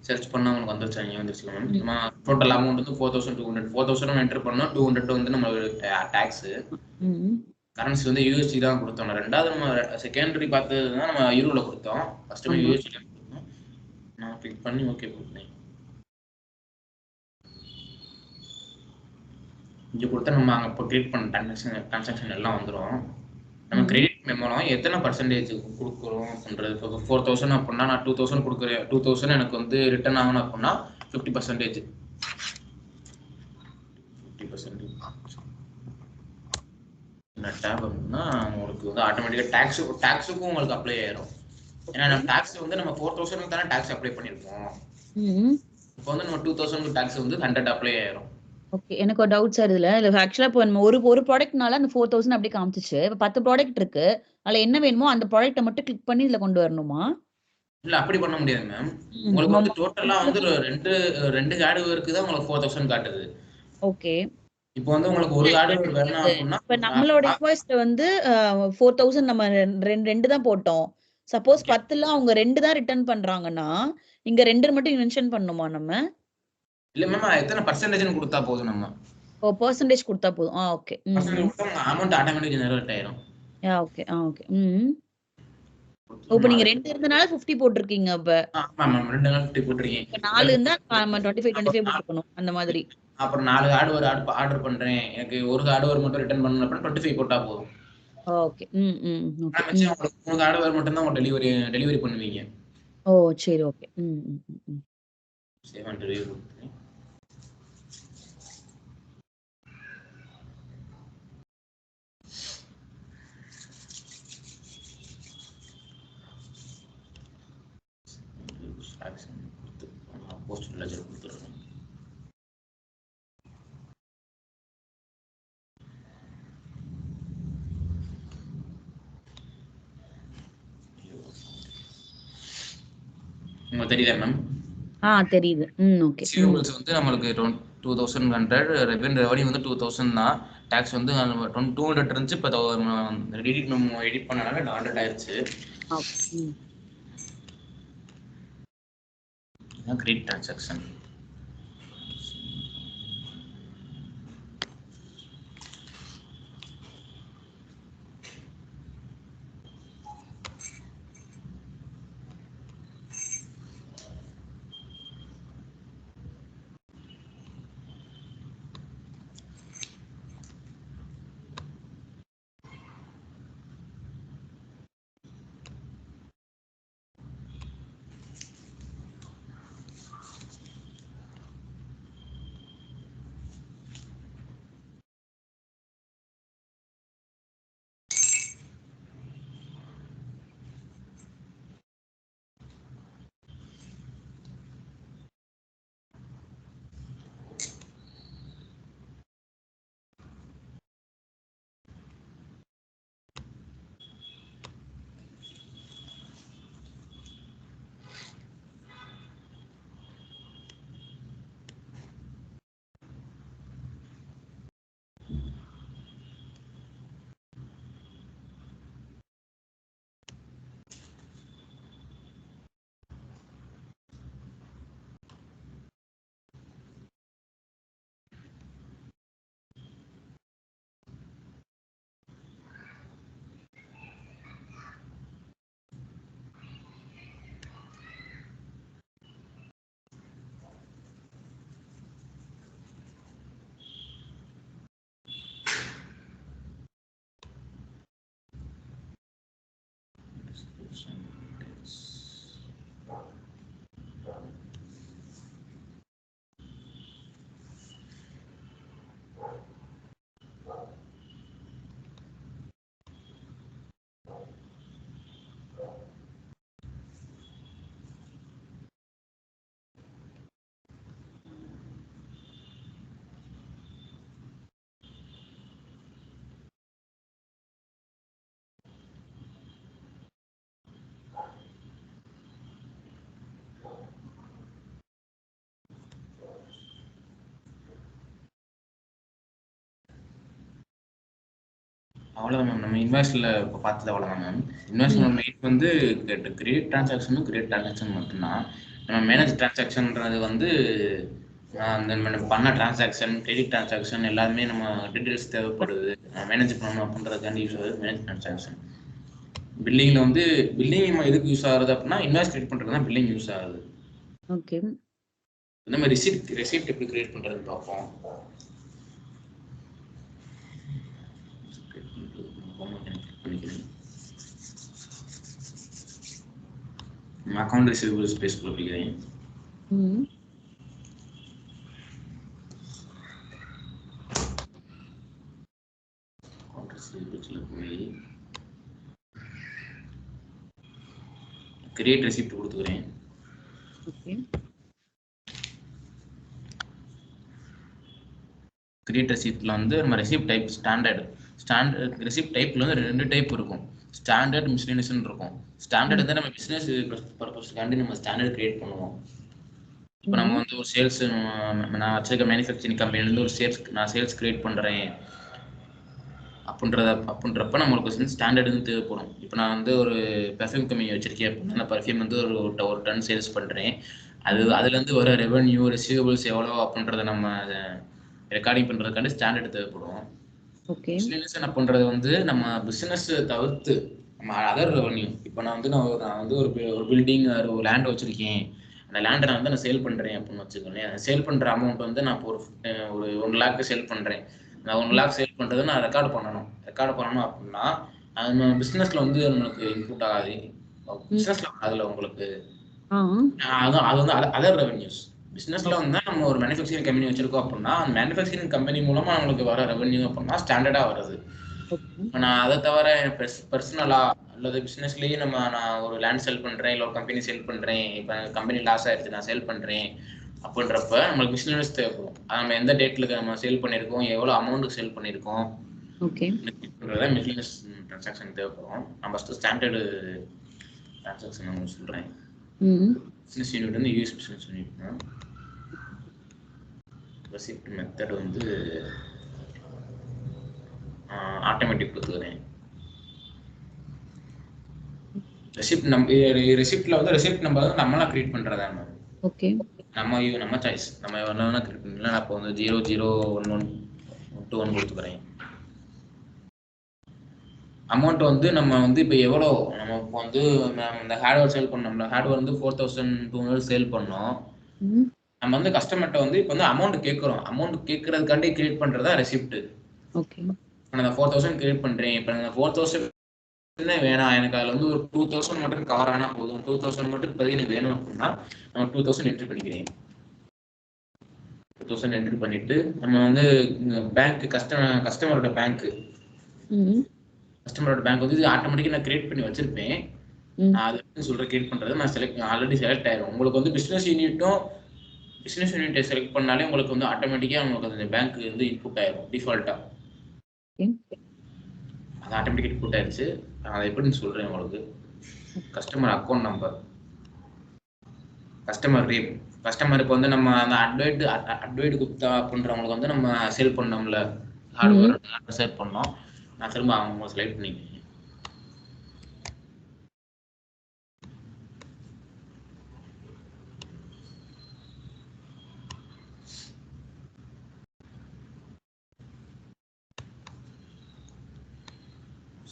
சர்ச் பண்ணா உங்களுக்கு வந்துருச்சு. வந்துருச்சு மேம். நம்ம டோட்டல் அமௌண்ட் வந்து 4,200 என்டர் பண்ணோம். 200 வந்து நம்ம டாக்ஸ். கரன்சி வந்து யூஎஸ்டி தான் கொடுத்தோம். ரெண்டாவது நம்ம செகண்டரி பார்த்தது தான் நம்ம யூரோல கொடுத்தோம். ஃபர்ஸ்ட் நம்ம யூஎஸ்டி கொடுத்தோம். நான் கிளிக் பண்ணி ஓகே கொடுத்தேன். இங்க கொடுத்தா நம்ம அங்க இப்போ கிரியேட் பண்ண டிரான்சாக்ஷன் எல்லாம் வந்துடும். நம்ம கிரெடிட் மெமோலாம் எத்தனை பர்சன்டேஜ் கொடுக்குறோம் அப்படின்றது. இப்போ 4,000 அப்படின்னா நான் 2,000 கொடுக்குறேன். 2,000 எனக்கு வந்து ரிட்டர்ன் ஆகணும் அப்படின்னா 50%. 50% டேப் அப்படின்னா உங்களுக்கு வந்து ஆட்டோமேட்டிக்காக டாக்ஸுக்கும் உங்களுக்கு அப்ளை ஆயிரும். ஏன்னா நம்ம டாக்ஸ் வந்து நம்ம 4,000 தானே டாக்ஸ் அப்ளை பண்ணியிருக்கோம். இப்போ வந்து நம்ம 2,000 டாக்ஸ் வந்து 100 அப்ளை ஆயிரும். ஓகே. எனக்கு ஒரு டவுட் சார் இதுல. ஆக்சுவலா இப்போ நம்ம ஒரு ப்ராடக்ட்னால அந்த 4,000 அப்படியே காமிச்சிச்சு. இப்போ 10 ப்ராடக்ட் இருக்கு. அதுல என்ன வேணுமோ அந்த ப்ராடக்ட்டை மட்டும் கிளிக் பண்ணி இதுல கொண்டு வரணுமா? இல்ல அப்படி பண்ண முடியாது மேம். உங்களுக்கு வந்து டோட்டலா வந்து ரெண்டு ஹார்ட்வேருக்கு தான் உங்களுக்கு 4,000 காட்டுது. ஓகே. இப்போ வந்து உங்களுக்கு ஒரு ஆடு வேணும் அப்படின்னா இப்ப நம்மளோட இன்வாய்ஸ்ல வந்து 4000 நம்ம ரெண்டு தான் போட்டோம். சப்போஸ் 10ல அவங்க 2 தான் ரிட்டர்ன் பண்றாங்கன்னா, இங்க 2 மட்டும் மென்ஷன் பண்ணணுமா நம்ம? இல்ல மேம் எத்தனை பர்சன்டேஜ்னு கொடுத்தா போதும் நம்ம. ஓ பெர்சன்டேஜ் குடுத்தா போதும். ஓகே. பர்சன்டேஜ் கொடுத்தா உங்க அமௌண்ட் ஆட்டோமேட்டிக்கா ஜெனரேட் ஆயிரும். ஓகே. ஓகே. இப்ப நீங்க 2 இருந்தனால 50 போட்டுருக்கீங்க அப்ப. ஆமா மேம் 2 நாள் 50 போட்டுருக்கீங்க. இப்ப 4 இருந்தா நம்ம 25 போட்டுக்கணும். அந்த மாதிரி. அப்புறம் 4 ஆடு ஒரு ஆடு ஆர்டர் பண்றேன். எனக்கு ஒரு ஆடு ஒரு மட்டும் ரிட்டர்ன் பண்ணனும் அப்படின்னா 25 போட்டா போதும். ஓகே. ஓகே. உங்களுக்கு 3 ஆடு வர மட்டும் தான் உங்க டெலிவரி பண்ணுவீங்க. ஓ சரி ஓகே. சேவ் அண்ட் ரிவ்யூ கொடுத்துறேன். போஸ்ட் லெஜர் கொடுத்துறேன். உங்களுக்கு தெரியுதா மேம்? தெரியுது. ஓகே. ரிசீவபிள்ஸ் வந்து நமக்கு 2100, ரெவென்யூ வந்து 2000 தான். டாக்ஸ் வந்து 200 இருந்துச்சு. இப்போ எடிட் மெமோ எடிட் பண்ணனால 100 ஆயிருச்சு. ஓகே. Create transaction. அவ்வளோதான் மேம். நம்ம இன்வாய்ஸ்ல இப்போ பார்த்தது அவ்வளோதான் மேம். இன்வாய்ஸ்ல மெயின் வந்து கிரியேட் டிரான்சாக்ஷன் மட்டும்தான். நம்ம மேனேஜ் டிரான்சாக்ஷன்ன்றது வந்து நம்ம பண்ண டிரான்சாக்ஷன், கிரெடிட் டிரான்சாக்ஷன் எல்லாமே நம்ம டீடைல்ஸ் தேவைப்படுது. மேனேஜ் பண்ணணும் அப்படின்றதுக்காண்டி யூஸ் ஆகுது மேனேஜ் டிரான்சாக்ஷன். பில்லிங்ல வந்து பில்லிங் எதுக்கு யூஸ் ஆகுது அப்படின்னா இன்வாய்ஸ் கிரியேட் பண்ணுறது தான் பில்லிங் யூஸ் ஆகுது. ஓகே. நம்ம ரெசிப்ட் எப்படி கிரியேட் பண்ணுறதுன்னு பார்ப்போம். அக்கௌண்ட் ரிசீவபிள்ஸ் பேஸ் கொடுக்கிறேன். அக்கௌண்ட் ரிசீவபிள்ஸ்ல போய் கிரியேட் ரெசிப்ட் கொடுத்துக்கிறேன். ஓகே. கிரியேட் ரெசிப்ட்ல வந்து நம்ம ரெசிப்ட் டைப் ஸ்டாண்டர்ட் ரெசிப்ட் டைப்ல வந்து 2 டைப் இருக்கும். ஸ்டாண்டர்ட், மிஸ்லேனியஸ் இருக்கும். ஸ்டாண்டர்ட் வந்து நம்ம பிசினஸ் பர்பஸ்க்காண்டி நம்ம ஸ்டாண்டர்ட் கிரியேட் பண்ணுவோம். இப்போ நம்ம வந்து ஒரு சேல்ஸ், நான் வச்சிருக்க மேனுஃபேக்சரிங் கம்பெனிலேருந்து ஒரு சேல்ஸ் கிரியேட் பண்ணுறேன் அப்படின்றப்ப நம்மளுக்கு வந்து ஸ்டாண்டர்ட் வந்து தேவைப்படும். இப்போ நான் வந்து ஒரு பெர்ஃப்யூம் கம்பெனி வச்சிருக்கேன் அப்படின்னா, அந்த பெர்ஃப்யூம் வந்து ஒரு டன் சேல்ஸ் பண்ணுறேன். அதுலேருந்து வர ரெவென்யூ, ரிசீவபிள்ஸ் எவ்வளோ அப்படின்றத நம்ம ரெக்கார்டிங் பண்ணுறதுக்காண்டி ஸ்டாண்டர்ட் தேவைப்படும். ஓகே. மிஸ்லினியஸ் என்ன பண்ணுறது வந்து நம்ம பிஸ்னஸ் தவிர்த்து நம்ம அதர் ரெவென்யூ. இப்போ நான் வந்து ஒரு பில்டிங் ஒரு லேண்ட் வச்சிருக்கேன். அந்த லேண்டை நான் வந்து நான் சேல் பண்ணுறேன் அப்படின்னு வச்சுக்கோங்களேன். சேல் பண்ணுற அமௌண்ட் வந்து நான் இப்போ ஒரு 1 லேக் சேல் பண்ணுறேன். நான் 1 லேக் சேல் பண்ணுறது நான் ரெக்கார்டு பண்ணணும் அப்படின்னா அது நம்ம பிஸ்னஸில் வந்து நம்மளுக்கு இன்புட் ஆகாது. பிஸ்னஸில் அதில் உங்களுக்கு அது வந்து அதர் ரெவென்யூஸ். பிஸ்னஸில் வந்து நம்ம ஒரு மேனுஃபேக்சரிங் கம்பெனி வச்சிருக்கோம் அப்படின்னா, அந்த மேனுஃபேக்சரிங் கம்பெனி மூலமாக நம்மளுக்கு வர ரெவென்யூ அப்படின்னா ஸ்டாண்டர்டாக வருது. நான் அதை தவிர பர்சனலா அல்லது பிஸ்னஸ்லேயே நான் ஒரு லேண்ட் செல் பண்ணுறேன், இல்லை ஒரு கம்பெனி செல் பண்ணுறேன், இப்போ கம்பெனி லாஸ் ஆயிடுச்சு நான் சேல் பண்ணுறேன் அப்படின்றப்ப நம்மளுக்கு பிஸ்னஸ் தேவைப்படும். நம்ம எந்த டேட்டில் நம்ம சேல் பண்ணியிருக்கோம், எவ்வளோ அமௌண்ட்டுக்கு சேல் பண்ணியிருக்கோம், மிஸ்லினியஸ் ட்ரான்சாக்ஷன் தேவைப்படும். நான் ஃபஸ்ட்டு ஸ்டாண்டர்டு ட்ரான்சாக்ஷன் நான் சொல்கிறேன். பிஸ்னஸ் யூனிட் வந்து யூஎஸ் பிஸ்னஸ் யூனிட்னா ரெசிப்ட் மெத்தட் வந்து ஆட்டோமேட்டிக் கொடுத்துக்கிறேன். ரெசிப்ட்ல வந்து ரெசிப்ட் நம்பர் வந்து நம்மளா கிரியேட் பண்றதா மேம். ஓகே. நம்ம சாய்ஸ். நம்ம வேணா கிரியேட் பண்ணலாம். நான் இப்போ வந்து 001121 கொடுத்துக்கிறேன். அமௌண்ட் வந்து நம்ம வந்து இப்போ எவ்வளோ நம்ம இப்போ வந்து இந்த ஹார்ட்வேர் சேல் பண்ணோம்ல, ஹார்ட்வேர் வந்து 4200 சேல் பண்ணோம். நம்ம வந்து கஸ்டமர்கிட்ட வந்து இப்போ வந்து அமௌண்ட் கேட்குறோம். அமௌண்ட் கேட்கறதுக்காண்டி கிரியேட் பண்றதா ரெசிப்ட். ஓகே. இப்போ நான் 4000 கிரியேட் பண்றேன். இப்போ நான் 4000 வேணாம், எனக்கு அதுல வந்து ஒரு 2000 மட்டும் கவர் ஆனா போதும், 2000 மட்டும் இப்போதைக்கு எனக்கு வேணும் அப்படின்னா நம்ம 2000 என்ட்ரி பண்ணிக்கிறேன். 2000 என்ட்ரி பண்ணிட்டு நம்ம வந்து பேங்க் கஸ்டமரோட பேங்க் வந்து ஆட்டோமேட்டிக்கா நான் கிரியேட் பண்ணி வச்சிருப்பேன். நான் அதை சொல்ற கிரியேட் பண்றது நான் ஆல்ரெடி செலக்ட் ஆயிரும். உங்களுக்கு வந்து பிசினஸ் யூனிட்டை செலக்ட் பண்ணாலே உங்களுக்கு வந்து ஆட்டோமேட்டிக்கா உங்களுக்கு அந்த பேங்க் வந்து இன்புட் ஆயிரும் டிஃபால்ட்டா. அது ஆட்டோமேட்டிக் இன்புட் ஆயிடுச்சு. அதை எப்படின்னு சொல்றேன் உங்களுக்கு. Customer account number, customer name, கஸ்டமருக்கு வந்து நம்ம அந்த அட்வைட் குப்தா அப்படின்றவங்களுக்கு வந்து நம்ம சேல் பண்ணோம்ல, ஹார்ட்வேர் சேல் பண்ணோம். நான் திரும்ப அவங்க செலக்ட் பண்ணிக்கிறேன்.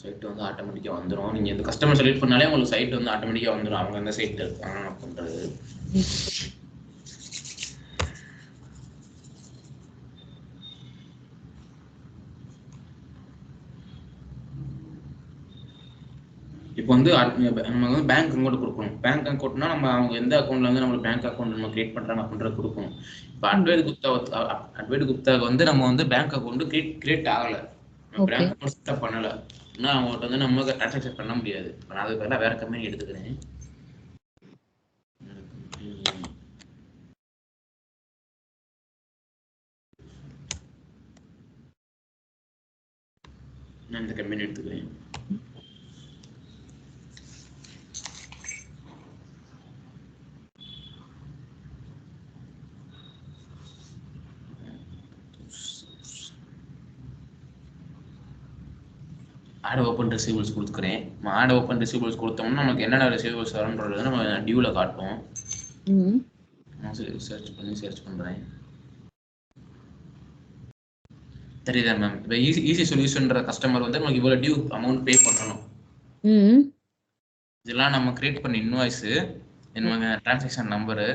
சைட் வந்து ஆட்டோமேட்டிக்காக வந்துடும். நீங்கள் இந்த கஸ்டமர் செலக்ட் பண்ணாலே உங்களுக்கு சைட் வந்து ஆட்டோமேட்டிக்காக வந்துடும். அவங்க எந்த சைட்டில் இருக்காங்க அப்படின்றது. இப்போ வந்து நம்ம வந்து பேங்க் அக்கௌண்ட் கொடுக்கணும். பேங்க் அக்கௌண்ட்னா நம்ம அவங்க எந்த அக்கௌண்ட்ல வந்து நம்ம பேங்க் அக்கௌண்ட் நம்ம கிரியேட் பண்றாங்க அப்படின்றத கொடுக்கணும். இப்போ அட்வைட் குப்தாவுக்கு வந்து நம்ம வந்து பேங்க் அக்கௌண்ட் கிரியேட் ஆகல, பேங்க் அக்கௌண்ட் செட்டப் பண்ணல. இன்னும் அவங்கள்ட்ட வந்து நம்ம டிரான்சாக்ஷன் பண்ண முடியாது. நான் அதுக்கு பதிலாக வேற கம்பெனி எடுத்துக்கிறேன். நான் இந்த கம்பெனி எடுத்துக்கிறேன். ஆட் ஓப்பன் ரிசீவபிள்ஸ் கொடுத்துக்கிறேன். ஆட் ஓப்பன் ரிசீவபிள்ஸ் கொடுத்தோம்னா நமக்கு என்னென்ன ரிசீவபிள்ஸ் வரும்ன்றது நம்ம டியூவில் காட்டும். சர்ச் பண்ணுறேன். தெரியுதா மேம்? இப்போ ஈஸி சொல்யூஷன்ற கஸ்டமர் வந்து நமக்கு இவ்வளோ டியூ அமௌண்ட் பே பண்ணணும். இதெல்லாம் நம்ம கிரியேட் பண்ண இன்வாய்ஸ், நம்ம டிரான்சாக்ஷன் நம்பரு,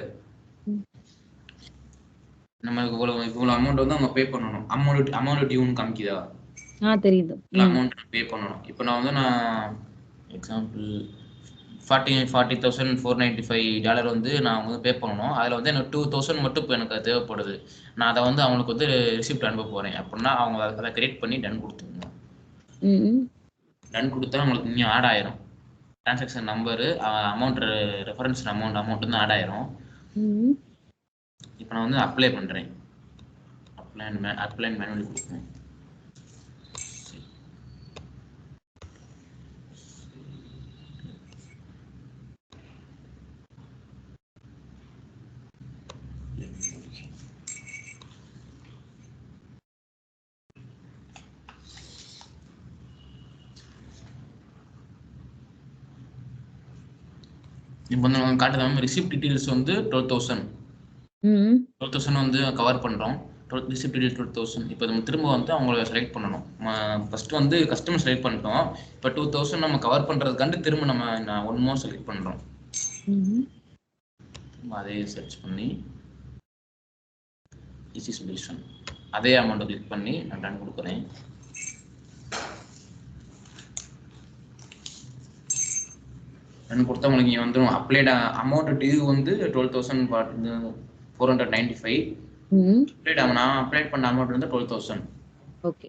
நமக்கு இவ்வளோ அமௌண்ட் வந்து அவங்க பே பண்ணணும். அமௌண்ட் டியூன்னு காமிக்குதா? தெரியுது. அமௌண்ட் பே பண்ணணும். இப்போ நான் எக்ஸாம்பிள் $40,495 வந்து நான் வந்து பே பண்ணணும். அதில் வந்து எனக்கு 2000 மட்டும் இப்போ எனக்கு தேவைப்படுது. நான் அதை வந்து அவங்களுக்கு வந்து ரிசிப்ட் அனுப்ப போகிறேன் அப்படின்னா அவங்க அதை கிரியேட் பண்ணி டன் கொடுத்துருங்க. டன் கொடுத்தா உங்களுக்கு இன்னும் ஆட் ஆயிரும். Transaction number, amount, reference amount வந்து ஆட் ஆயிரும். இப்போ நான் வந்து அப்ளை பண்ணுறேன். அப்ளை மேனுவலி கொடுக்கணும். இப்போ வந்து நம்ம காட்டுதான் ரிசிப்ட் டீடைல்ஸ் வந்து 12,000 12,000 வந்து கவர் பண்ணுறோம். Receipt details 12,000. இப்போ நம்ம திரும்ப வந்து அவங்கள செலக்ட் பண்ணணும். ஃபர்ஸ்ட் வந்து கஸ்டமர் செலக்ட் பண்ணிட்டோம். இப்போ 2,000 நம்ம கவர் பண்ணுறதுக்காண்டி திரும்ப நம்ம ஒன் மோர் செலக்ட் பண்ணுறோம். அதே சர்ச் பண்ணி ஈஸி சொல்யூஷன் அதே அமௌண்ட்டை கிளிக் பண்ணி நான் டன் கொடுக்குறேன். டன் கொடுத்தா உங்களுக்கு இங்கே வந்துடும். அப்ளைட் அமௌண்ட் டியூ வந்து 12,495. நான் அப்ளை பண்ண அமௌண்ட் வந்து 12,000. ஓகே.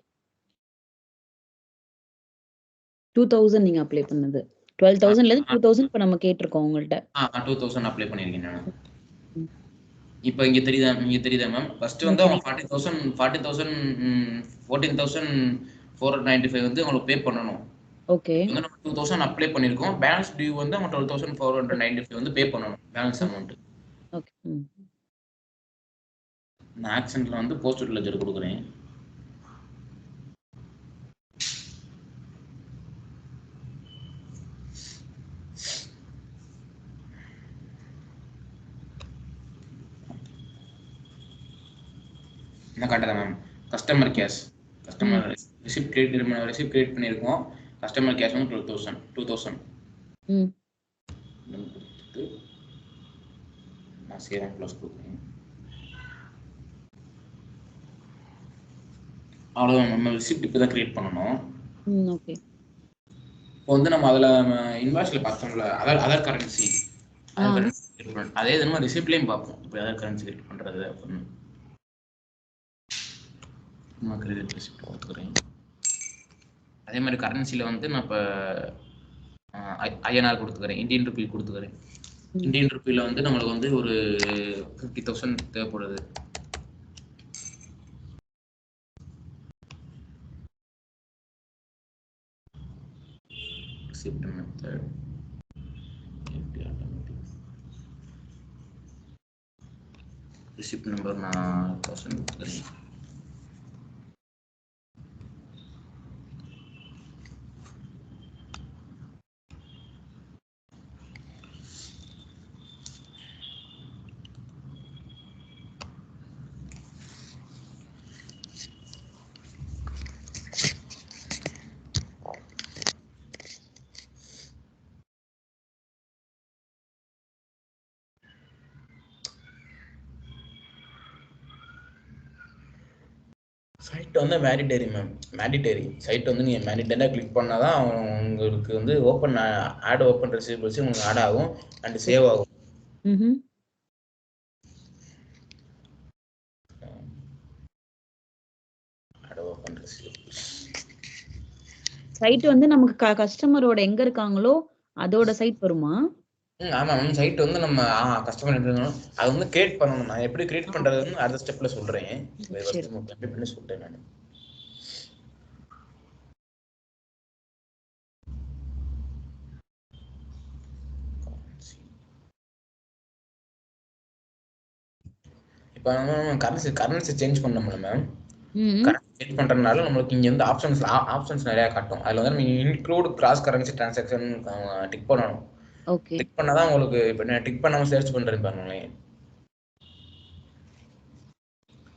2,000 நீங்க அப்ளை பண்ணது. 12,000ல இருந்து 2,000 இப்ப நம்ம கேட்டிருக்கோம் உங்கள்ட்ட. 2,000 அப்ளை பண்ணிருக்கேன் நான். இப்போ இங்க தெரியுதா மேம்? ஃபர்ஸ்ட் வந்து அவங்க 14,495 வந்து உங்களுக்கு பே பண்ணணும். ஓகே. வந்து நம்ம 2,000 அப்ளை பண்ணிருக்கோம். பேலன்ஸ் டியூ வந்து அவங்க 12,495 வந்து பே பண்ணணும். Balance amount. ஓகே. நான் ஆக்சன்ட்ல வந்து போஸ்ட் லெஜர் கொடுக்குறேன். என்ன காட்டுதா ma'am? Customer cash receipt create பண்ணிருக்கோம். கஸ்டமர் கேஷ் வந்து 2,000. நான் சேவ் ப்ளஸ் கொடுக்குறேன். அவ்வளோதான். நம்ம ரிசிப்ட் இப்போ தான் கிரியேட் பண்ணணும். ஓகே. இப்போ வந்து நம்ம அதில் இன்வாய்ஸில் பார்த்தோம்ல அதர் கரன்சி அதே நம்ம ரிசிப்ட்லேயும் பார்ப்போம். இப்போ அதர் கரன்சி கிரியேட் பண்ணுறது அப்படின்னு நான் கிரெடிட் ரிசிப்ட் கொடுத்துக்கிறேன். அதே மாதிரி கரன்சியில் வந்து நான் இப்போ INR கொடுத்துக்கிறேன். இந்தியன் ருபி கொடுத்துக்கிறேன். இந்தியன் ருபியில் வந்து நம்மளுக்கு வந்து ஒரு 50,000 தேவைப்படுது. Receipt method receipt number நான் 1000 கொடுத்துக்கிறேன். சைட் வந்து மேண்டிட்டரி சைட் வந்து நீங்கள் மேண்டிட்டரியாக கிளிக் பண்ணால் தான் உங்களுக்கு வந்து ஆட் ஓப்பன் ரிசீவபிள்ஸ் உங்களுக்கு ஆட் ஆகும் அண்ட் சேவ் ஆகும். ஆட் ஓப்பன் ரிசீவபிள்ஸ் சைட் வந்து நமக்கு கஸ்டமரோட எங்க இருக்காங்களோ அதோட சைட் வருமா? ஆமா மேம். சைட் வந்து நம்ம கஸ்டமர் அது வந்து கிரியேட் பண்ணணும். நான் எப்படி கிரியேட் பண்றதுன்னு அடுத்த ஸ்டெப்ல சொல்றேன். கம்ப்ளீட் பண்ணி சொல்றேன் நான். இப்போ நம்ம கரன்சி சேஞ்ச் பண்ணோம்ல மேம். கரன்சி சேஞ்ச் பண்றதுனால நம்மளுக்கு இங்க வந்து ஆப்ஷன்ஸ் நிறைய காட்டும். அதுல வந்து நீங்க include cross currency transaction tick பண்ணணும். ஓகே. டிக் பண்ணாதான் உங்களுக்கு இப்போ நான் டிக் பண்ணாம சர்ச் பண்றேன் பாருங்களேன்.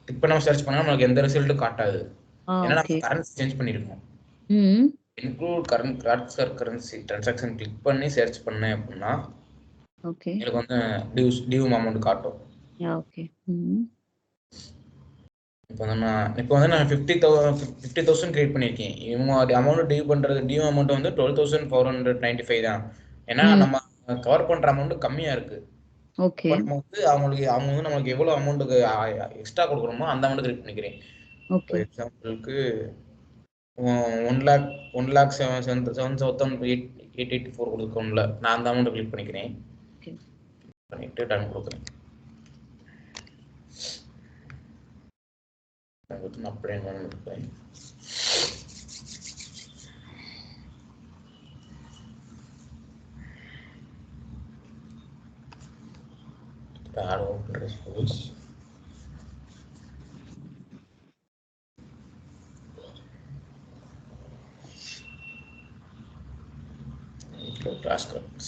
டிக் பண்ணாம சர்ச் பண்ணா நமக்கு எந்த ரிசல்ட்டும் காட்டாது. ஏன்னா நம்ம கரன்சி சேஞ்ச் பண்ணிருக்கோம். Include cross currency transaction click பண்ணி சர்ச் பண்ணேன் அப்படின்னா ஓகே. உங்களுக்கு வந்து டியூ அமௌண்ட் காட்டும். ஓகே. இப்போ வந்து நான் 50,000 கிரியேட் பண்ணியிருக்கேன். இவங்க அமௌண்ட் டியூ அமௌண்ட் வந்து 12,495 தான். ஏன்னா நம்ம கவர் பண்ற அமௌண்ட் கம்மியா இருக்கு. ஓகே. நம்ம வந்து அவங்க வந்து நமக்கு எவ்வளவு அமௌண்ட்டுக்கு எக்ஸ்ட்ரா கொடுக்குறோமோ அந்த அமௌண்ட் கிரியேட் பண்ணிக்கிறேன். ஃபார் எக்ஸாம்பிளுக்கு 1,07,784 கொடுக்குறோம்ல, நான் அந்த அமௌண்ட் கிளிக் பண்ணிக்கிறேன். பண்ணிட்டு டன் கொடுக்குறேன். அப்படியே கொடுப்பேன். Add open receivables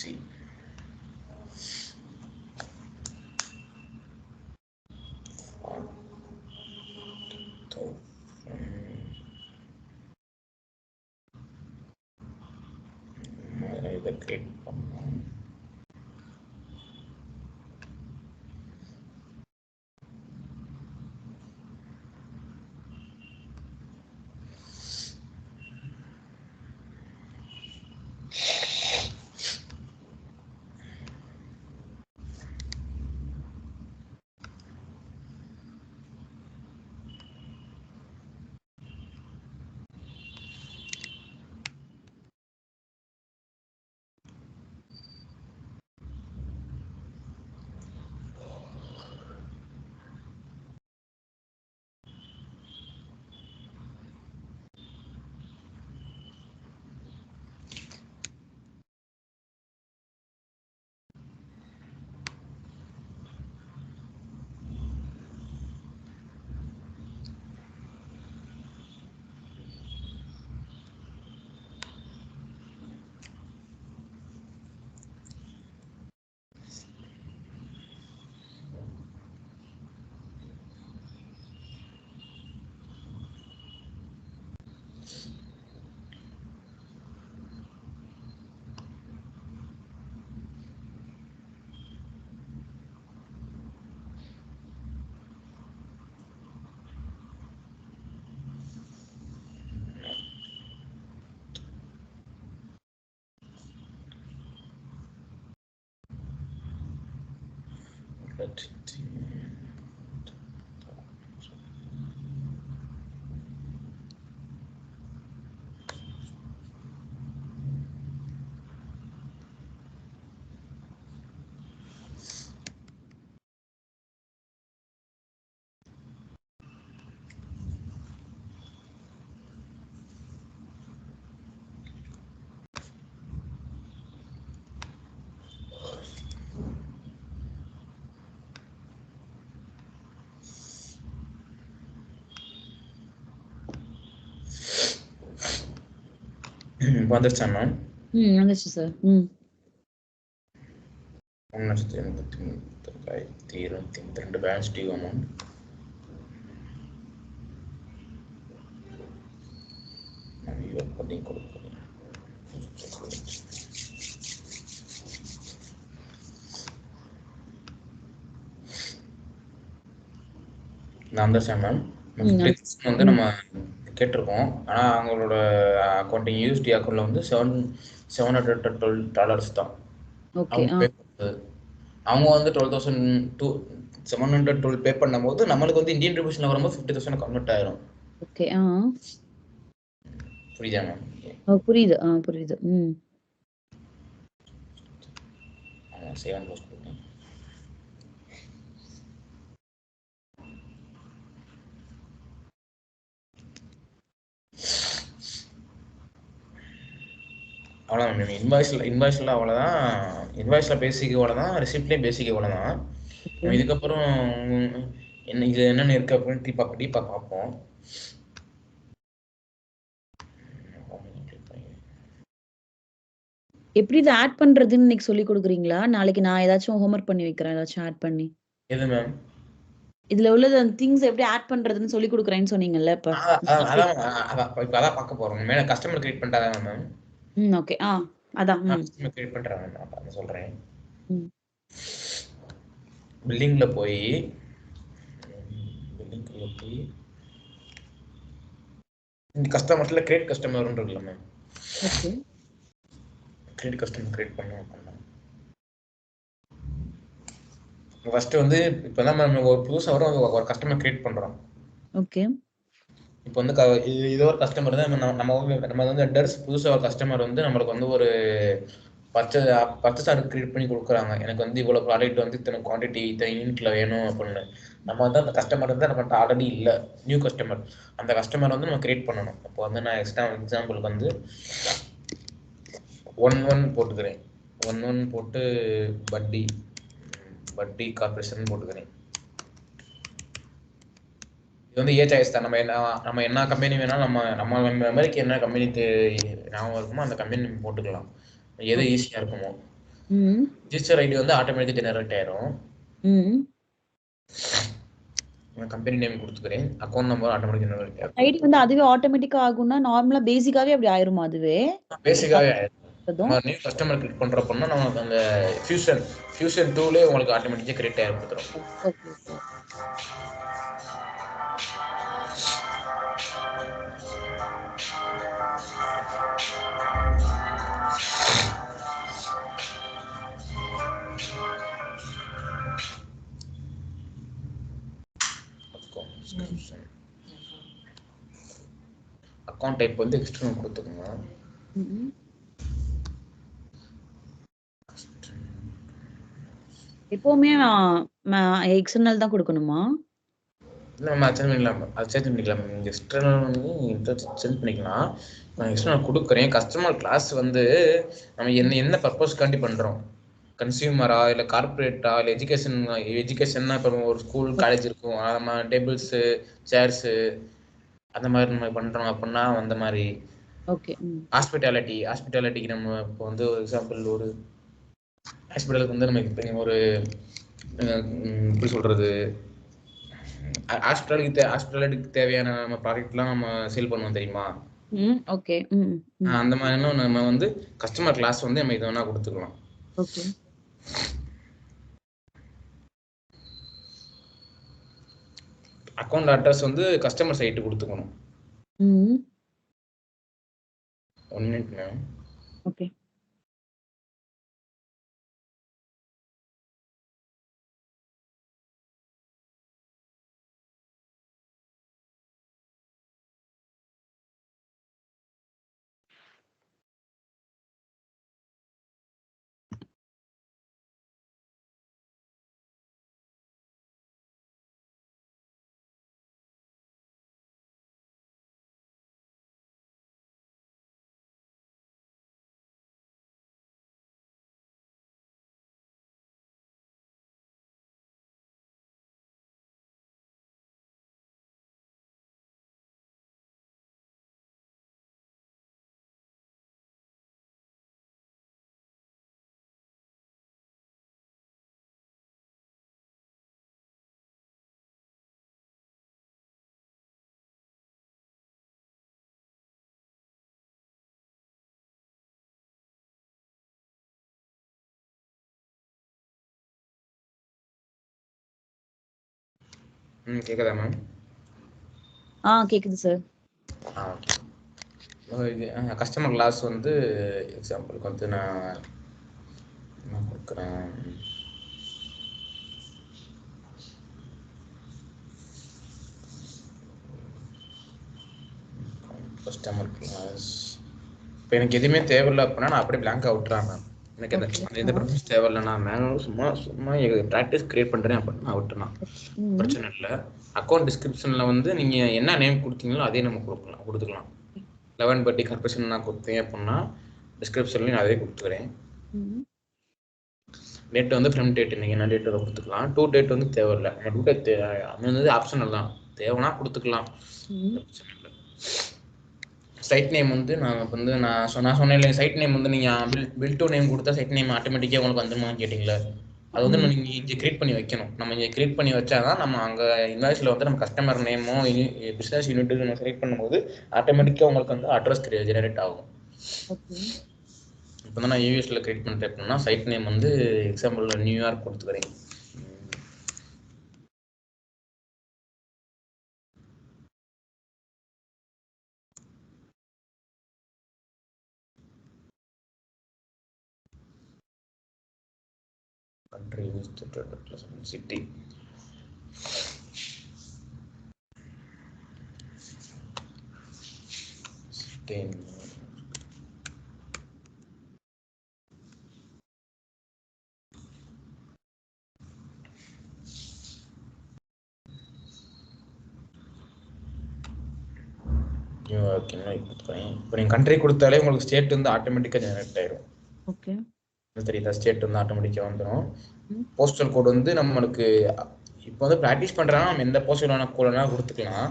see. இதை கிளிக் பண்ணோம். வந்துருச்சா மேம்? வந்துச்சு சார். 1,83,22 balance due amount. பண்ணி கொடுக்குறேன். வந்துருச்சா மேம்? வந்து நம்ம கேட்டிருக்கோம். ஆனா அவங்களோட அக்கௌண்டிங் யூஎஸ்டி அக்கௌண்ட்ல வந்து $712 தான். அவங்க வந்து 12,712 பே பண்ணும்போது நம்மளுக்கு வந்து இந்தியன் ரூபீஸ்ல வரும்போது 50,000 கன்வெர்ட் ஆயிரும். ஓகே. புரியுதா மேம்? புரியுது. புரியுது. சேவ் க்ளோஸ் பண்ணுங்க. அவ்வளோதான் மேம். இன்வாய்ஸ்ல அவ்வளோதான். இன்வாய்ஸ்ல பேசிக் அவ்வளோதான். ரிசிப்ட்லேயும் பேசிக் அவ்வளோதான். இதுக்கப்புறம் என்ன இது என்னென்ன இருக்கு அப்படின்னு டீப்பாக பார்ப்போம். எப்படி இதை ஆட் பண்றதுன்னு இன்னைக்கு சொல்லி கொடுக்குறீங்களா? நாளைக்கு நான் ஏதாச்சும் ஹோம்ஒர்க் பண்ணி வைக்கிறேன், ஏதாச்சும் ஆட் பண்ணி. எது மேம்? இதுல உள்ளது அந்த திங்ஸ் எப்படி ஆட் பண்றதுன்னு சொல்லி கொடுக்குறேன்னு சொன்னீங்கல்ல இப்ப. அதான் பார்க்க போறோம். மேல கஸ்டமர் கிரியேட் பண்ணிட்டாங்க மேம். ஓகே. அதான். கஸ்டமர் கிரியேட் பண்றாங்க மேம். நான் சொல்றேன். பில்லிங்ல போய் கஸ்டமர்ஸ்ல கிரியேட் கஸ்டமர் இருக்குல்ல ma'am. Okay. Create customer create பண்ணலாம். ஃபர்ஸ்ட் வந்து இப்பதான் மேம் ஒரு புதுசா ஒரு கஸ்டமர் கிரியேட் பண்றோம். ஓகே. இப்போ வந்து இது ஒரு கஸ்டமர் தான். நம்ம வந்து அட்ரஸ் புதுசா ஒரு கஸ்டமர் வந்து நம்மளுக்கு வந்து ஒரு பர்ச்சேஸ் ஆர்டர் கிரியேட் பண்ணி கொடுக்குறாங்க. எனக்கு வந்து இவ்வளவு ப்ராடக்ட் வந்து இத்தனை குவான்டிட்டி இத்தனை யூனிட்ல வேணும் அப்படின்னு. நம்ம வந்து அந்த கஸ்டமர் வந்து நம்மகிட்ட ஆல்ரெடி இல்லை, நியூ கஸ்டமர். அந்த கஸ்டமர் வந்து நம்ம கிரியேட் பண்ணணும். அப்போ வந்து நான் எக்ஸாம்பிளுக்கு வந்து 11 போட்டுக்கிறேன். 11 போட்டு பட்டி கார்பரேஷன் போட்டுக்கிறேன். இது வந்து ஏ சாய்ஸ் தான். நம்ம என்ன கம்பெனி வேணாலும் நம்ம மெமரிக்கு என்ன கம்பெனி ஞாபகம் இருக்குமோ அந்த கம்பெனி போட்டுக்கலாம். எது ஈஸியா இருக்குமோ. ம். ரிஜிஸ்டர் ஐடி வந்து ஆட்டோமேட்டிக்கா ஜெனரேட் ஆயிரும். ம். நான் கம்பெனி நேம் கொடுத்துக்கிறேன். அக்கௌண்ட் நம்பர் ஆட்டோமேட்டிக்கா ஜெனரேட் ஆயிரும். ஐடி வந்து அதுவே ஆட்டோமேட்டிக்கா ஆகும்னா நார்மலா பேசிக்காவே அப்படி ஆயிருமா அதுவே? பேசிக்காவே ஆயிரும். அதுவும் நம்ம நியூ கஸ்டமர் கிளிக் பண்றப்பன்னா நமக்கு அந்த ஃபியூஷன் டூலே உங்களுக்கு ஆட்டோமேட்டிக்கா கிரியேட் ஆயிரும் கொடுத்துரும். Okay okay. அக்கௌண்ட் டைப் வந்து எக்ஸ்டர்னல் கொடுத்துக்கோங்க. ம். எப்பவுமே எக்ஸ்டர்னல் தான் கொடுக்கணுமா? இல்ல நம்ம அது சேஞ்ச் பண்ணிக்கலாம். நீங்க எக்ஸ்டர்னல் வந்து சேஞ்ச் பண்ணிக்கலாம். நான் எக்ஸ்டர்னல் கொடுக்குறேன். கஸ்டமர் கிளாஸ் வந்து நம்ம என்ன பர்பஸ்க்காண்டி பண்றோம்? கன்சியூமரா இல்ல கார்ப்பரேட்டா இல்ல எஜுகேஷன்னா இப்போ ஒரு ஸ்கூல் காலேஜ் இருக்கும். நம்ம டேபிள்ஸ் சேர்ஸ் அந்த மாதிரி நம்ம பண்றோம் அப்படின்னா அந்த மாதிரி. ஓகே. ஹாஸ்பிட்டாலிட்டிக்கு நம்ம இப்போ வந்து ஒரு எக்ஸாம்பிள் ஒரு ஹாஸ்பிட்டலுக்கு வந்து நம்ம இப்போ ஒரு எப்படி சொல்றது ஹாஸ்பிட்டாலிட்டிக்கு தேவையான நம்ம ப்ராடக்ட்லாம் நம்ம சேல் பண்ணுவோம் தெரியுமா? ஓகே. அந்த மாதிரிலாம் நம்ம வந்து கஸ்டமர் கிளாஸ் வந்து நம்ம இதை வேணா கொடுத்துக்கலாம். ஓகே. அக்கௌண்ட் அட்ரஸ் வந்து கஸ்டமர் சைட்டு கொடுத்துக்கணும். 1 minute மேம். ஓகே. கேக்குதா மேம்? கேக்குது சார். இது கஸ்டமர் கிளாஸ் வந்து எக்ஸாம்பிளுக்கு வந்து நான் கொடுக்குறேன். கஸ்டமர் கிளாஸ் இப்போ எனக்கு எதுவுமே தேவையில்லை அப்படின்னா நான் அப்படியே பிளாங்காக விட்டுறேன் மேம். எனக்கு எந்த ப்ராசஸ் தேவையில்லை. நான் மேனுவல் சும்மா ப்ராக்டிஸ் கிரியேட் பண்ணுறேன் அப்படின்னு நான் விட்டுறேன். பிரச்சனை இல்லை. அக்கௌண்ட் டிஸ்கிரிப்ஷனில் வந்து நீங்கள் என்ன நேம் கொடுத்தீங்களோ அதே நம்ம கொடுத்துக்கலாம். 11 பட்டி கார்பரேஷன் நான் கொடுத்தேன் அப்படின்னா டிஸ்கிரிப்ஷன்லையும் நான் அதே கொடுத்துக்கிறேன். டேட் வந்து ஃப்ரம் டேட் நீங்கள் என்ன டேட் கொடுத்துக்கலாம். டூ டேட் வந்து தேவையில்லை. டூ டேட் வந்து ஆப்ஷனல் தான். தேவைன்னா கொடுத்துக்கலாம். பிரச்சனை இல்லை. சைட் நேம் வந்து நான் சொன்னேன். சைட் நேம் வந்து நீங்கள் பில் டு நேம் கொடுத்தா சைட் நேம் ஆட்டோமேட்டிக்காக உங்களுக்கு வந்துருமான்னு கேட்டிங்களா? அது வந்து நீங்கள் இங்கே கிரியேட் பண்ணி வைக்கணும். நம்ம இங்கே கிரியேட் பண்ணி வச்சாதான் நம்ம அங்கே இன்வாய்ஸில் வந்து நம்ம கஸ்டமர் நேமோ பிஸ்னஸ் யூனிட் நம்ம செலக்ட் பண்ணும்போது ஆட்டோமேட்டிக்காக உங்களுக்கு வந்து அட்ரஸ் ஜெனரேட் ஆகும். இப்போ தான் நான் யூஎஸில் கிரியேட் பண்ணுறேன் அப்படின்னா சைட் நேம் வந்து எக்ஸாம்பிள் நியூயார்க் கொடுத்துக்கிறேன். country city இப்போ நீங்கள் கண்ட்ரி கொடுத்தாலே உங்களுக்கு ஸ்டேட் வந்து ஆட்டோமேட்டிக்காக ஜெனரேட் ஆயிடும். ஓகே. தெரியுதா? ஸ்டேட் வந்து ஆட்டோமேட்டிக்காக வந்துடும். போஸ்டல் கோட் வந்து நம்மளுக்கு இப்போ வந்து ப்ராக்டிஸ் பண்றாங்கன்னா நம்ம எந்த போஸ்டரான கோடனா கொடுத்துக்கலாம்.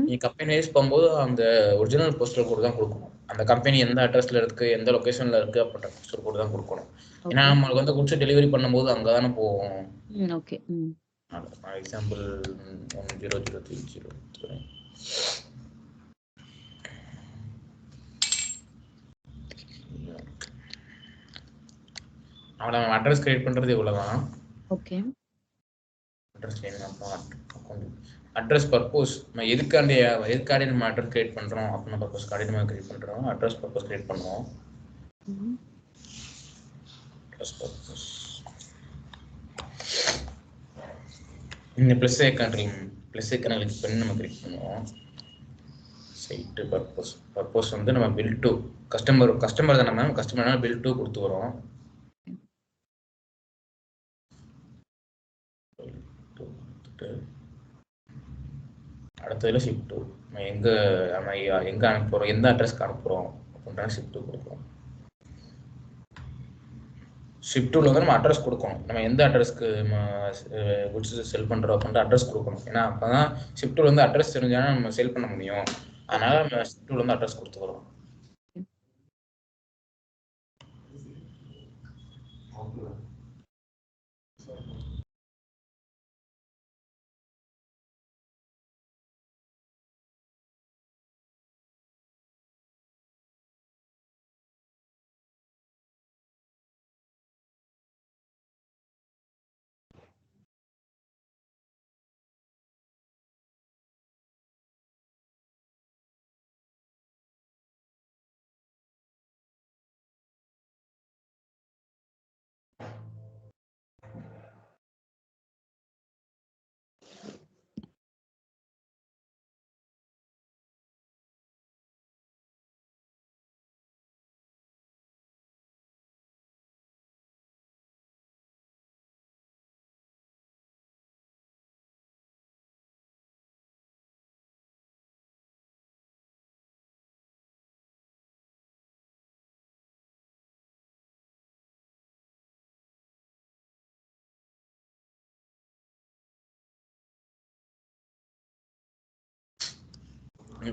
நீ கம்பெனி வைஸ் போகும்போது அந்த ஒரிஜினல் போஸ்டல் கோட் தான் கொடுக்கணும். அந்த கம்பெனி எந்த அட்ரஸ்ல இருக்கு, எந்த லொகேஷன்ல இருக்கு அப்படின்ற போஸ்டல் கோட் தான் கொடுக்கணும். ஏன்னா நம்மளுக்கு வந்து குட்ஸ் டெலிவரி பண்ணும்போது அங்கே தானே போவோம். ஓகே. எக்ஸாம்பிள் 100303 அவ்வளோ அட்ரஸ் கிரியேட் பண்றது இவ்வளவுதான். ஓகே. அட்ரஸ் பர்பஸ் நம்ம எதுக்காண்டி நம்ம அட்ரஸ் கிரியேட் பண்றோம் அப்படின்னா பர்பஸ்க்காண்டி நம்ம கிரியேட் பண்றோம். அட்ரஸ் பர்பஸ் கிரியேட் பண்ணுவோம். அட்ரஸ் பர்பஸ் இந்த ப்ளஸ் ஐகான் கிளிக் பண்ணி நம்ம கிளிக் பண்ணுவோம். சைட் பர்பஸ் வந்து நம்ம பில் டு கஸ்டமர் தானே மேம், கஸ்டமர்னா பில் டு கொடுத்து வரோம். அடுத்ததுல ஷிப் டு நம்ம எங்க அனுப்புறோம், எந்த அட்ரஸ்க்கு அனுப்புறோம் அப்படின்ற ஷிப் டு கொடுக்குறோம். ஷிப் டூல வந்து நம்ம அட்ரஸ் கொடுக்கணும். நம்ம எந்த அட்ரஸ்க்கு குட்ஸ் செல் பண்றோம் அப்படின்ற அட்ரஸ் கொடுக்கணும். ஏன்னா அப்பதான் ஷிப் டூல வந்து அட்ரஸ் தெரிஞ்சாலும் நம்ம செல் பண்ண முடியும். அதனால நம்ம ஷிப் டூல வந்து அட்ரஸ் கொடுத்து வரோம்.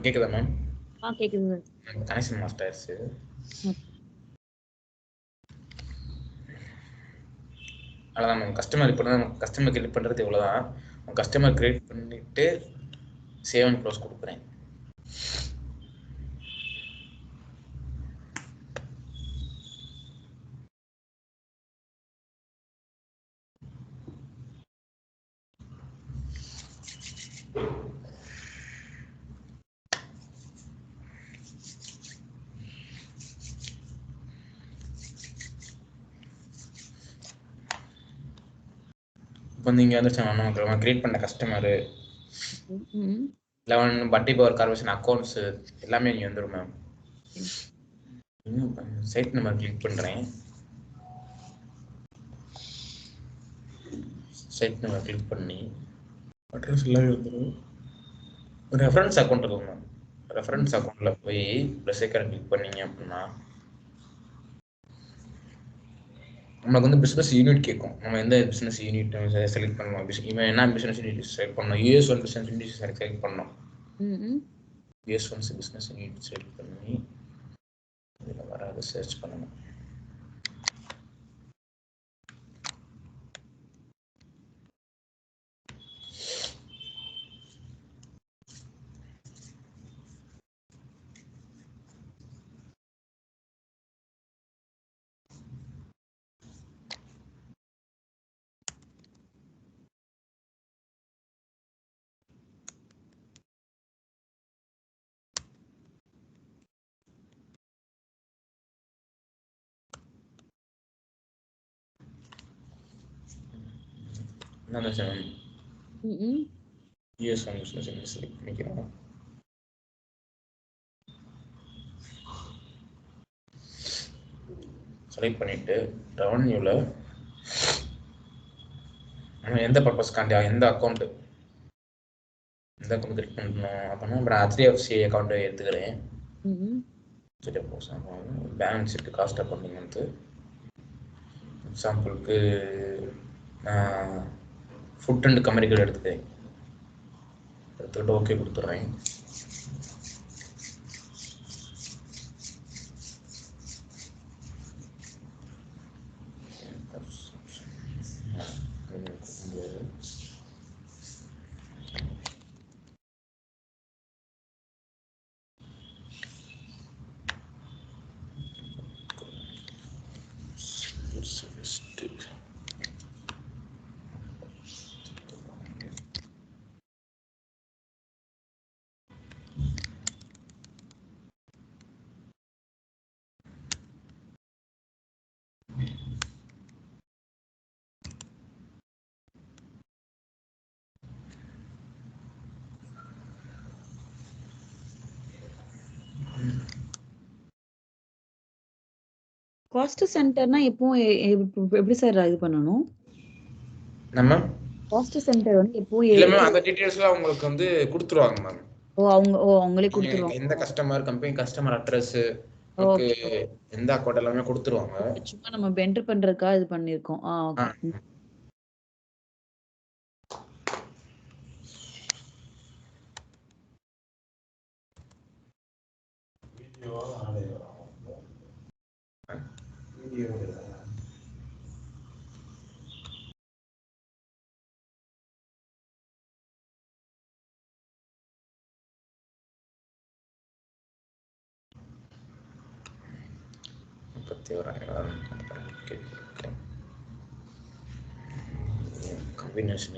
கேக்குதா மேம்? கேக்குது. கனெக்ஷன் மாஸ்டர்ஸ் அவ்வளோதான் மேம். கஸ்டமர் இப்போ கஸ்டமர் கிரியேட் பண்ணுறது இவ்வளோதான். கஸ்டமர் கிரியேட் பண்ணிட்டு சேவ் அண்ட் க்ளோஸ் கொடுக்குறேன். இப்போ நீங்கள் வந்து நம்ம கிரியேட் பண்ண கஸ்டமரு 11 பட்டி பவர் கார்பரேஷன் அக்கௌண்ட்ஸு எல்லாமே இங்கே வந்துடும் மேம். சைட் நம்பர் கிளிக் பண்ணுறேன். சைட் நம்பர் கிளிக் பண்ணி அட்ரஸ் எல்லாம் வந்துடும். ரெஃபரன்ஸ் அக்கௌண்ட் இருக்கும் மேம். ரெஃபரன்ஸ் அக்கௌண்ட்டில் போய் ப்ளஸ் ஐக்கான் கிளிக் பண்ணீங்க அப்படின்னா நம்மளுக்கு வந்து பிஸ்னஸ் யூனிட் கேட்கும். நம்ம எந்த பிஸ்னஸ் யூனிட் செலக்ட் பண்ணணும், இவன் என்ன பிஸ்னஸ் யூனிட் செலக்ட் பண்ணணும். US1 பிஸ்னஸ் யூனிட் செலக்ட் பண்ணணும். US1 பிஸ்னஸ் யூனிட் செலக்ட் பண்ணி இதில் வராது சர்ச் பண்ணணும். என்ன sir US1 business unit select பண்ணிக்கிறோம். செலக்ட் பண்ணிட்டு ரெவன்யூவில் நம்ம எந்த பர்பஸ்க்காண்டி எந்த அக்கௌண்ட்டு கிளிக் பண்ணணும் அப்படின்னா அப்புறம் HDFC அக்கௌண்ட்டை எடுத்துக்கிறேன். பேலன்ஸ் ஷீட் காஸ்ட் அக்கௌண்டிங் வந்து எக்ஸாம்பிளுக்கு ஃபுட் அண்ட் கம்யூனிகேட் எடுத்துக்கிட்டு ஓகே கொடுத்துட்றேன். காஸ்ட் சென்டர்னா எப்பவும் எப்படி சார் இது பண்ணணும்? நம்ம காஸ்ட் சென்டர் வந்து எப்பவும் இல்ல மேம், அந்த டீடைல்ஸ்லாம் உங்களுக்கு வந்து கொடுத்துருவாங்க மேம். அவங்களே கொடுத்துருவாங்க. எந்த customer, company customer address, okay, எந்த அக்கௌண்ட் எல்லாமே கொடுத்துருவாங்க. சும்மா நம்ம என்டர் பண்றதுக்காக இது பண்ணிருக்கோம். Okay. combination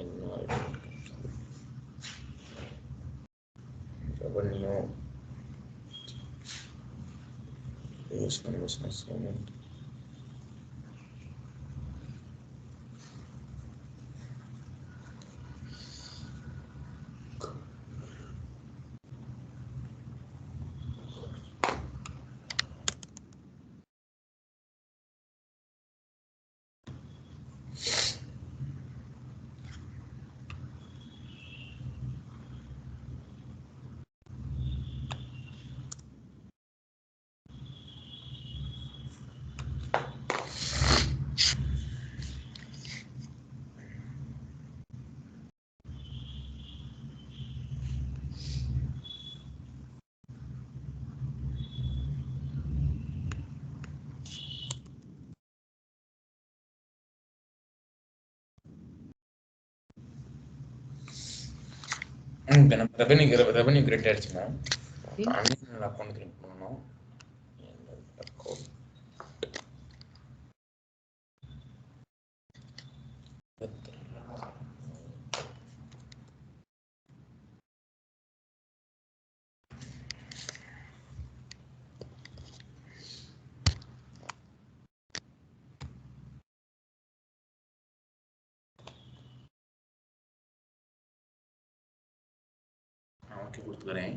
revenue business payment. இப்போ நம்ம ரெவென்யூ கிரியேட் ஆயிடுச்சுன்னா அன்னியல் அக்கௌண்ட் கிரியேட் பண்ணணும். ஓகே கொடுத்துக்கிறேன்.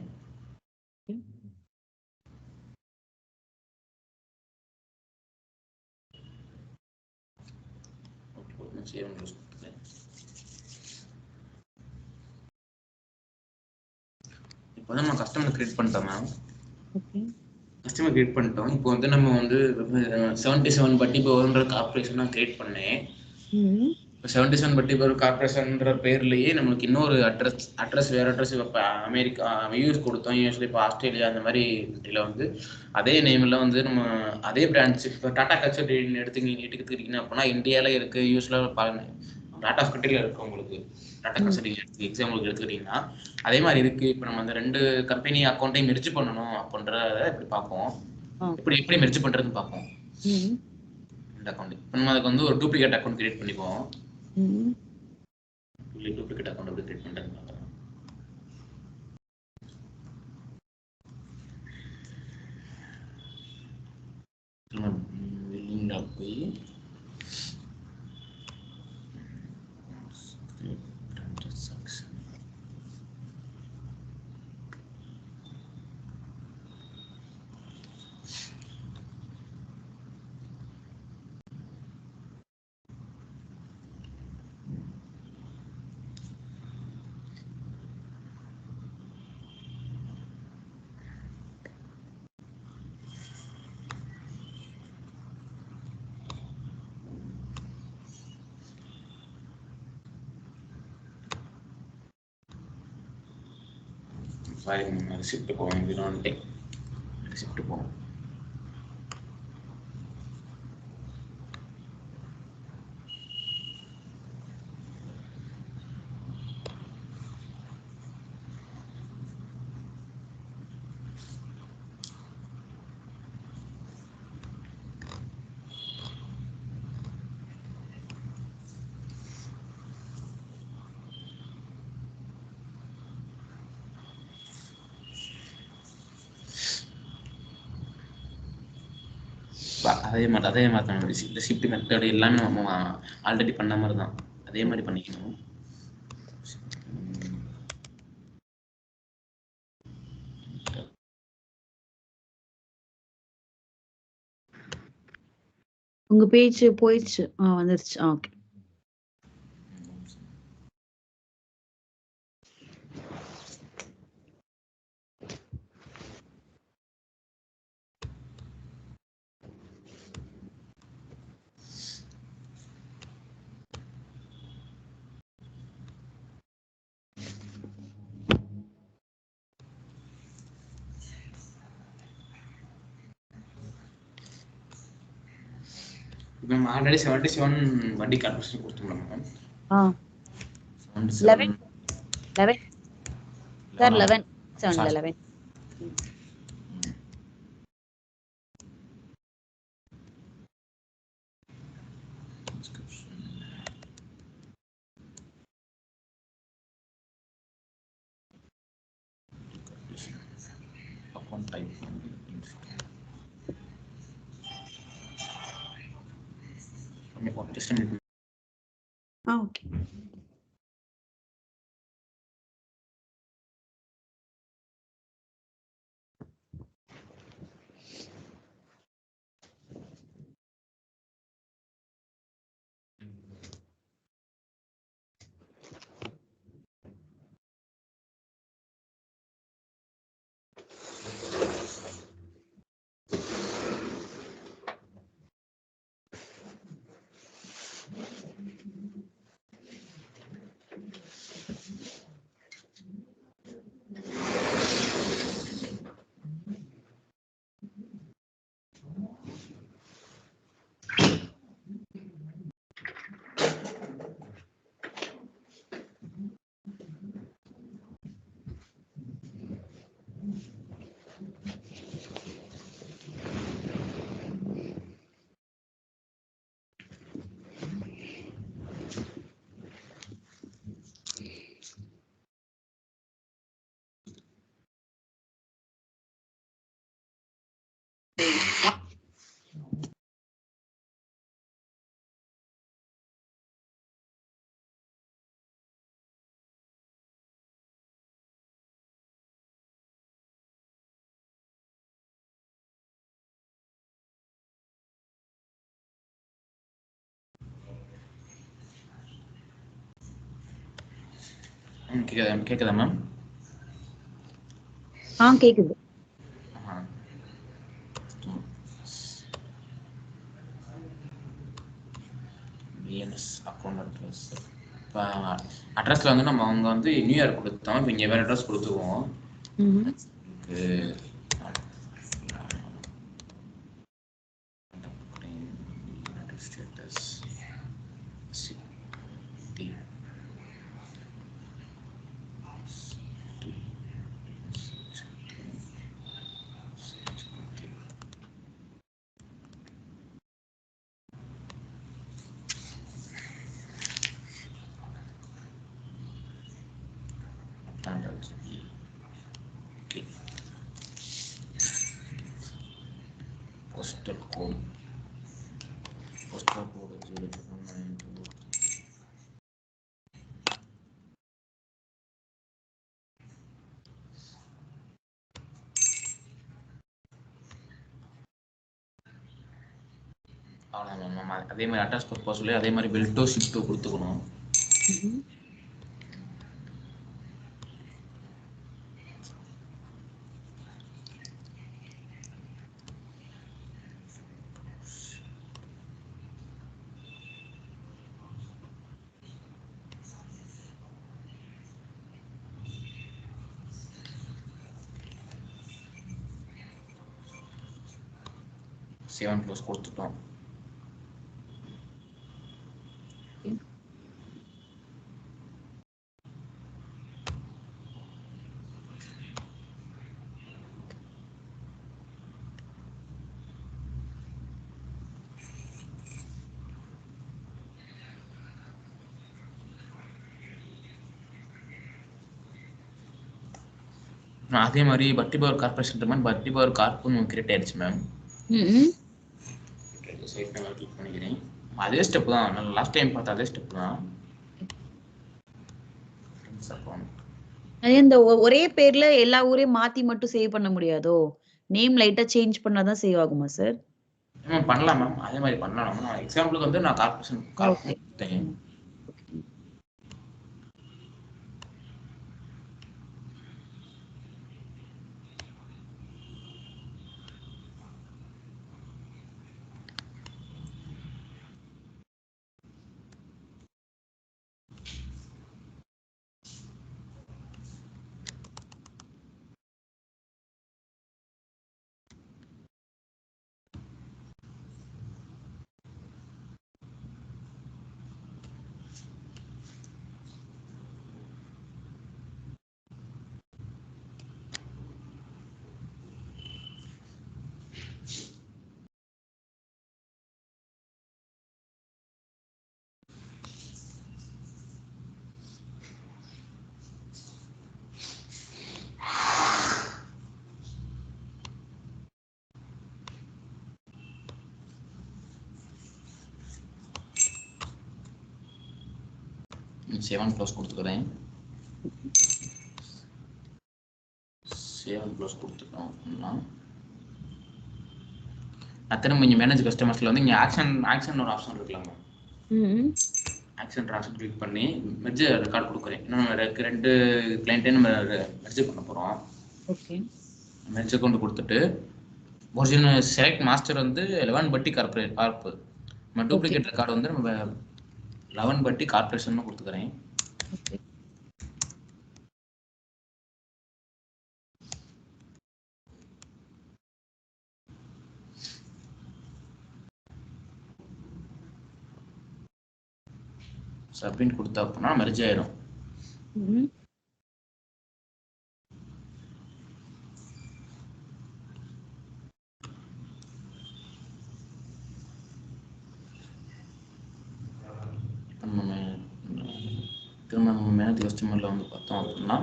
இப்போ நம்ம கஸ்டமர் கிரியேட் பண்ணிட்டோம் மேம். கஸ்டமர் கிரியேட் பண்ணிட்டோம். இப்போ வந்து நம்ம வந்து 77 பட்டி பவர்ன்ற கார்பரேஷன் தான் கிரியேட் பண்ணேன். 77 பட்டி பவர் கார்பரேஷன்ன்ற பேர்லயே நம்மளுக்கு இன்னொரு அட்ரஸ் வேற அட்ரஸ். இப்போ அமெரிக்கா, யூஎஸ் கொடுத்தோம், யூஎஸ்ல இப்போ ஆஸ்திரேலியா அந்த மாதிரி கண்ட்ரியில் வந்து அதே நேமில் வந்து நம்ம அதே பிரான்ச். இப்போ டாடா கல்ச்சர் எடுத்துக்கிட்டீங்கன்னா அப்படின்னா இந்தியாவில் இருக்குது, யூஎஸ்ல டாடா கண்ட்ரியில் இருக்குது. உங்களுக்கு டாடா கல்ச்சர் எக்ஸாம்பிளுக்கு எடுத்துக்கிட்டிங்கன்னா அதே மாதிரி இருக்குது. இப்போ நம்ம அந்த 2 கம்பெனி அக்கௌண்ட்டையும் மெர்ஜ் பண்ணணும் அப்படின்றத எப்படி பார்ப்போம், எப்படி மெர்ஜ் பண்ணுறதுன்னு பார்ப்போம். இந்த அக்கௌண்ட் இப்போ நம்ம அதுக்கு வந்து ஒரு டூப்ளிகேட் அக்கௌண்ட் கிரியேட் பண்ணிப்போம். டூப்ளிகேட் அக்கௌண்ட் எப்படி கிரியேட் பண்ணுறதுன்னு பார்க்கலாம். போய் சாரி ரிசிப்ட் போவோம், வினோன்ட்டே ரிசிப்ட் போவோம். அதே மாதிரி தான் ரிசிப்ட் மெத்தட் எல்லாமே நம்ம ஆல்ரெடி பண்ண மாதிரி தான், அதே மாதிரி பண்ணிக்கணும். உங்க பேஜ் போயிடுச்சு. வந்துருச்சு. ஓகே. இப்போ நம்ம ஆல்ரெடி 77 வண்டி கார்பரேஷன் கொடுத்துருந்தோம் ma'am. 11 sir 11 7 11. Account type. Just a minute. Okay. கேக்குதா மேம்? கேக்குது. BNS account address. இப்போ அட்ரஸில் வந்து நம்ம அவங்க வந்து நியூயார்க் கொடுத்தோம், இப்போ இங்கே வேறு அட்ரஸ் கொடுத்துக்குவோம். Status postal code 049. அவ்வளோதான் மேம். அதே மாதிரி அட்ரஸ் போக சொல்லி அதே மாதிரி பெல்ட்டோ ஷிஃப்ட்டோ கொடுத்துக்கணும். சேவ் அண்ட் க்ளோஸ் கொடுத்துட்டோம். அதே மாதிரி பட்டி பவர் கார்பரேஷன் மாதிரி பட்டி பவர் கார்ப்னு கிரியேட் ஆயிடுச்சு மேம். சைட் நான் கிளிக் பண்ணிக்கிறேன். அதே ஸ்டெப் தான், நான் லாஸ்ட் டைம் பார்த்த அதே ஸ்டெப் தான். அதே இந்த ஒரே பேர்ல எல்லா ஊரையும் மாத்தி மட்டும் சேவ் பண்ண முடியாதோ? நேம் லைட்டா சேஞ்ச் பண்ணாதான் சேவ் ஆகுமா சார்? மேம் பண்ணலாம் மேம், அதே மாதிரி பண்ணலாம். நான் எக்ஸாம்பிளுக்கு வந்து நான் கார்பரேஷன் கொடுத்தேன். சேவ் அண்ட் க்ளோஸ் கொடுத்துக்கிறேன். சேவ் அண்ட் க்ளோஸ் கொடுத்துட்டோம் அப்படின்னா திரும்ப இங்கே மேனேஜ் கஸ்டமர்ஸில் வந்து இங்கே ஆக்ஷன் ஒரு ஆப்ஷன் இருக்கலாமா? ஆக்ஷன் ட்ரான்ஸ்ஃபர் கிளிக் பண்ணி மெர்ஜ் ரெக்கார்ட் கொடுக்குறேன். நம்ம ரெண்டு கிளைண்ட்டையும் நம்ம மெர்ஜ் பண்ண போகிறோம். ஓகே, மெர்ஜ் கொண்டு கொடுத்துட்டு ஒரிஜினல் செலக்ட் மாஸ்டர் வந்து 11 பட்டி கார்ப், நம்ம டூப்ளிகேட் ரெக்கார்டு வந்து நம்ம 11 பட்டி கார்பரேஷன் கொடுத்துக்கிறேன். ஓகே. சப்மிட் கொடுத்தா அப்படின்னா மெர்ஜ் ஆயிரும். திரும்ப நம்ம மேனேஜ் கஸ்டமரில் வந்து பார்த்தோம் அப்படின்னா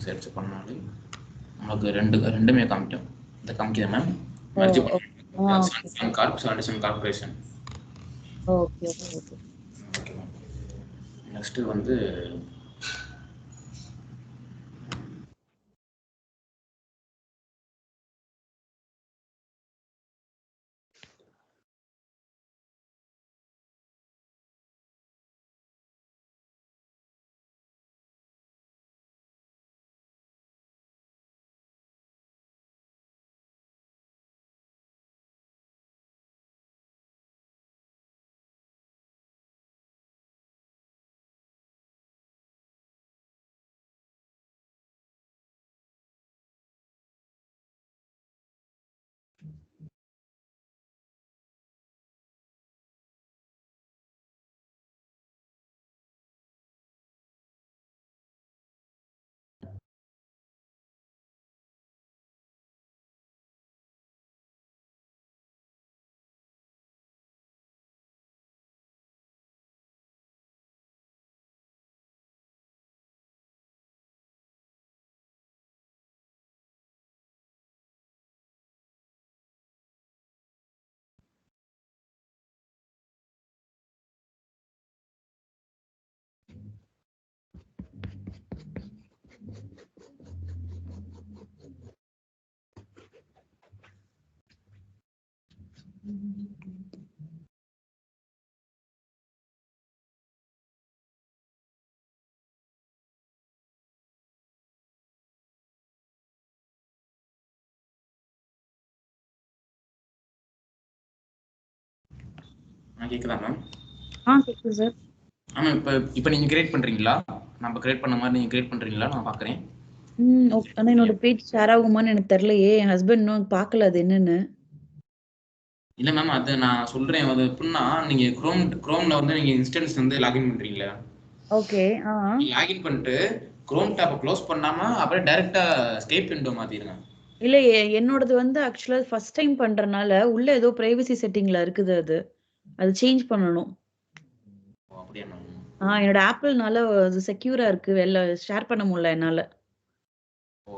சர்ச் பண்ணாலே நமக்கு ரெண்டுமே காமிக்கும். இந்த காமிக்குது மேம், மெர்ஜ் பண்ணி corporation. Okay okay okay. Next வந்து கேட்குதா மேம்? கேக்குது சார். ஆமா, இப்ப நீங்க கிரியேட் பண்றீங்களா? நம்ம கிரியேட் பண்ண மாதிரி நீங்க கிரியேட் பண்றீங்களா? நான் பாக்குறேன். ஓகே. ஆனா என்னோட பேஜ் ஷேர் ஆகுமான்னு எனக்கு தெரியலையே. என் ஹஸ்பண்ட் இன்னும் பார்க்கல அது என்னன்னு. இல்ல மேம், அது நான் சொல்றேன். அது எப்படின்னா, நீங்க குரோம்ல வந்து நீங்க இன்ஸ்டன்ஸ் வந்து லாகின் பண்றீங்களா? ஓகே. லாகின் பண்ணிட்டு குரோம் டேப்பை க்ளோஸ் பண்ணாம அப்படியே டைரக்டா ஸ்கேப் விண்டோ மாத்திருங்க. இல்ல என்னோடது வந்து ஆக்சுவலா ஃபர்ஸ்ட் டைம் பண்றனால உள்ள ஏதோ பிரைவசி செட்டிங்ல இருக்குது அது. அது சேஞ்ச் பண்ணணும். ஓ, அப்படியா மேம்? என்னோட ஆப்பிள்னால அது செக்யூரா இருக்கு. வெளில ஷேர் பண்ண முடியல என்னால. ஓ,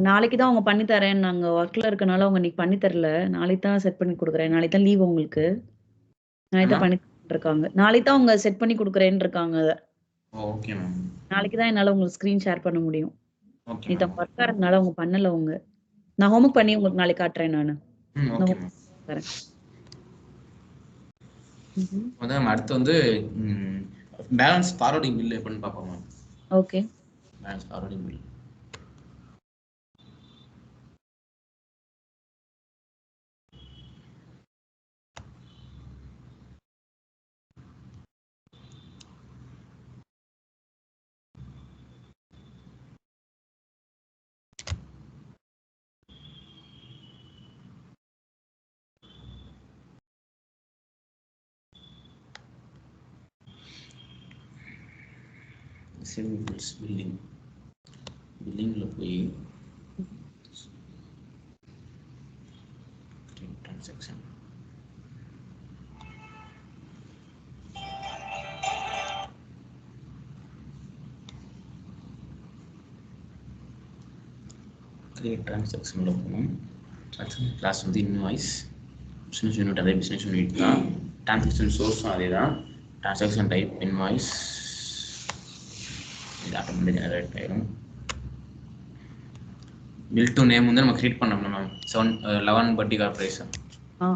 நாளைக்கு தான் அவங்க பண்ணி தரேன்னாங்க. ஒர்க்ல இருக்கனால அவங்க இன்னைக்கு பண்ணி தரல. நாளைக்கு தான் செட் பண்ணி குடுக்குறேன். நாளைக்கு தான் லீவ் உங்களுக்கு. நாளைக்கு தான் மேம். பண்ணி தரேன்ருக்காங்க. நாளைக்கு தான் அவங்க செட் பண்ணி குடுக்குறேன்னு இருக்காங்க அத. Okay ma'am. நாளைக்கு தான் என்னால உங்களுக்கு ஸ்க்ரீன் ஷேர் பண்ண முடியும். ஓகே நேத்து மேம். அவங்க ஒர்க்கா இருந்தனால அவங்க பண்ணல அவங்க. நான் ஹோம்வொர்க் பண்ணி உங்களுக்கு நாளைக்கு காட்டுறேன் நானு. நான் ஓகே homework மேம். தரேன். ம்ஹ்ம். வந்து நம்ம அடுத்து வந்து பேலன்ஸ் ஃபார்வர்டிங் பில் எப்படின்னு பார்ப்போம் ma'am. Okay. Balance forwarding bill. Receivables பில்லிங்ல போய் டிரான்சாக்ஷன் கிரியேட் டிரான்சாக்ஷன்ல போகணும். அடுத்து கிளாஸ் வந்து இன்வாய்ஸ். பிஸ்னஸ் யூனிட் அதே பிஸ்னஸ் யூனிட் தான். டிரான்சாக்ஷன் சோர்ஸும் அதே தான். Transaction type invoice. இது ஆட்டோமேட்டிக் ஜெனரேட் ஆயிடும். பில் டு நேம் வந்து நம்ம கிரியேட் பண்ணணும் மேம். 11 பட்டி கார்பரேஷன். ஆ.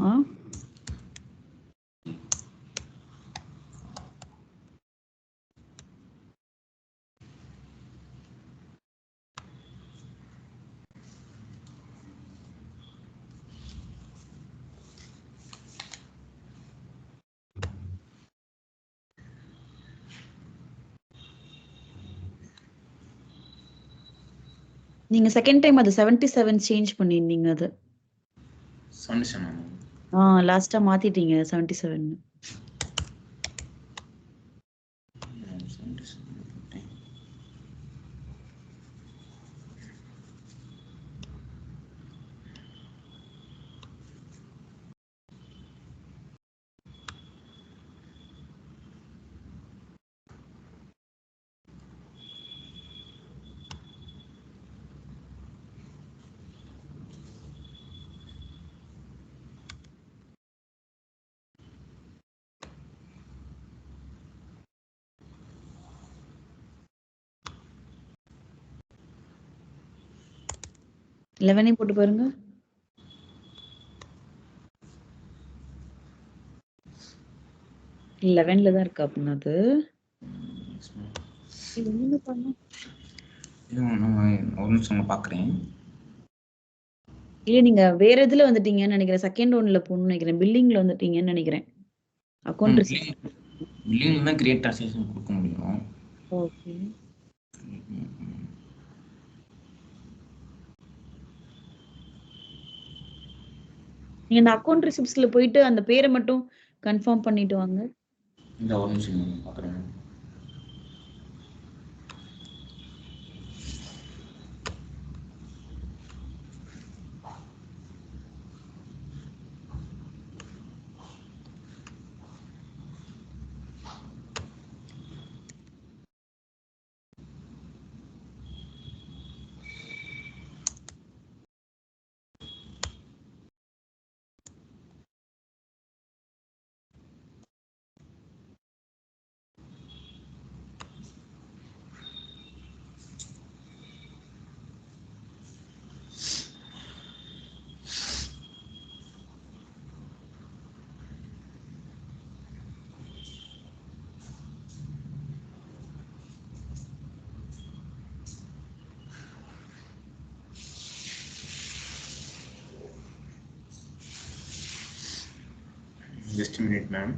நீங்க செகண்ட் டைம் அது 77 சேஞ்ச் பண்ணியிருந்தீங்க அது. 77 மேம். லாஸ்ட்டா மாத்திட்டீங்க 77. லெவனையும் போட்டு பாருங்க. 11ல தான் இருக்கு அப்படின்னா அது. இது என்ன பண்ணும்? நம்ம ஒரு நிமிஷம் நான் பார்க்குறேன். இல்ல நீங்க வேற இதுல வந்துட்டீங்கன்னு நினைக்கிறேன். செகண்ட் ஒன்ல போகணும்னு நினைக்கிறேன். பில்லிங்ல வந்துட்டீங்கன்னு நினைக்கிறேன். Account receive. பில்லிங்ல தான் கிரியேட் டிரான்சாக்ஷன் கொடுக்க முடியும். ஓகே. நீங்க அந்த அக்கவுண்ட் ரிசிப்ட்ஸ்ல போயிட்டு அந்த பேரை மட்டும் கன்ஃபார்ம் பண்ணிட்டு வாங்க. இந்த ஒரு நிமிஷம் பார்க்குறேன். Just a minute, ma'am.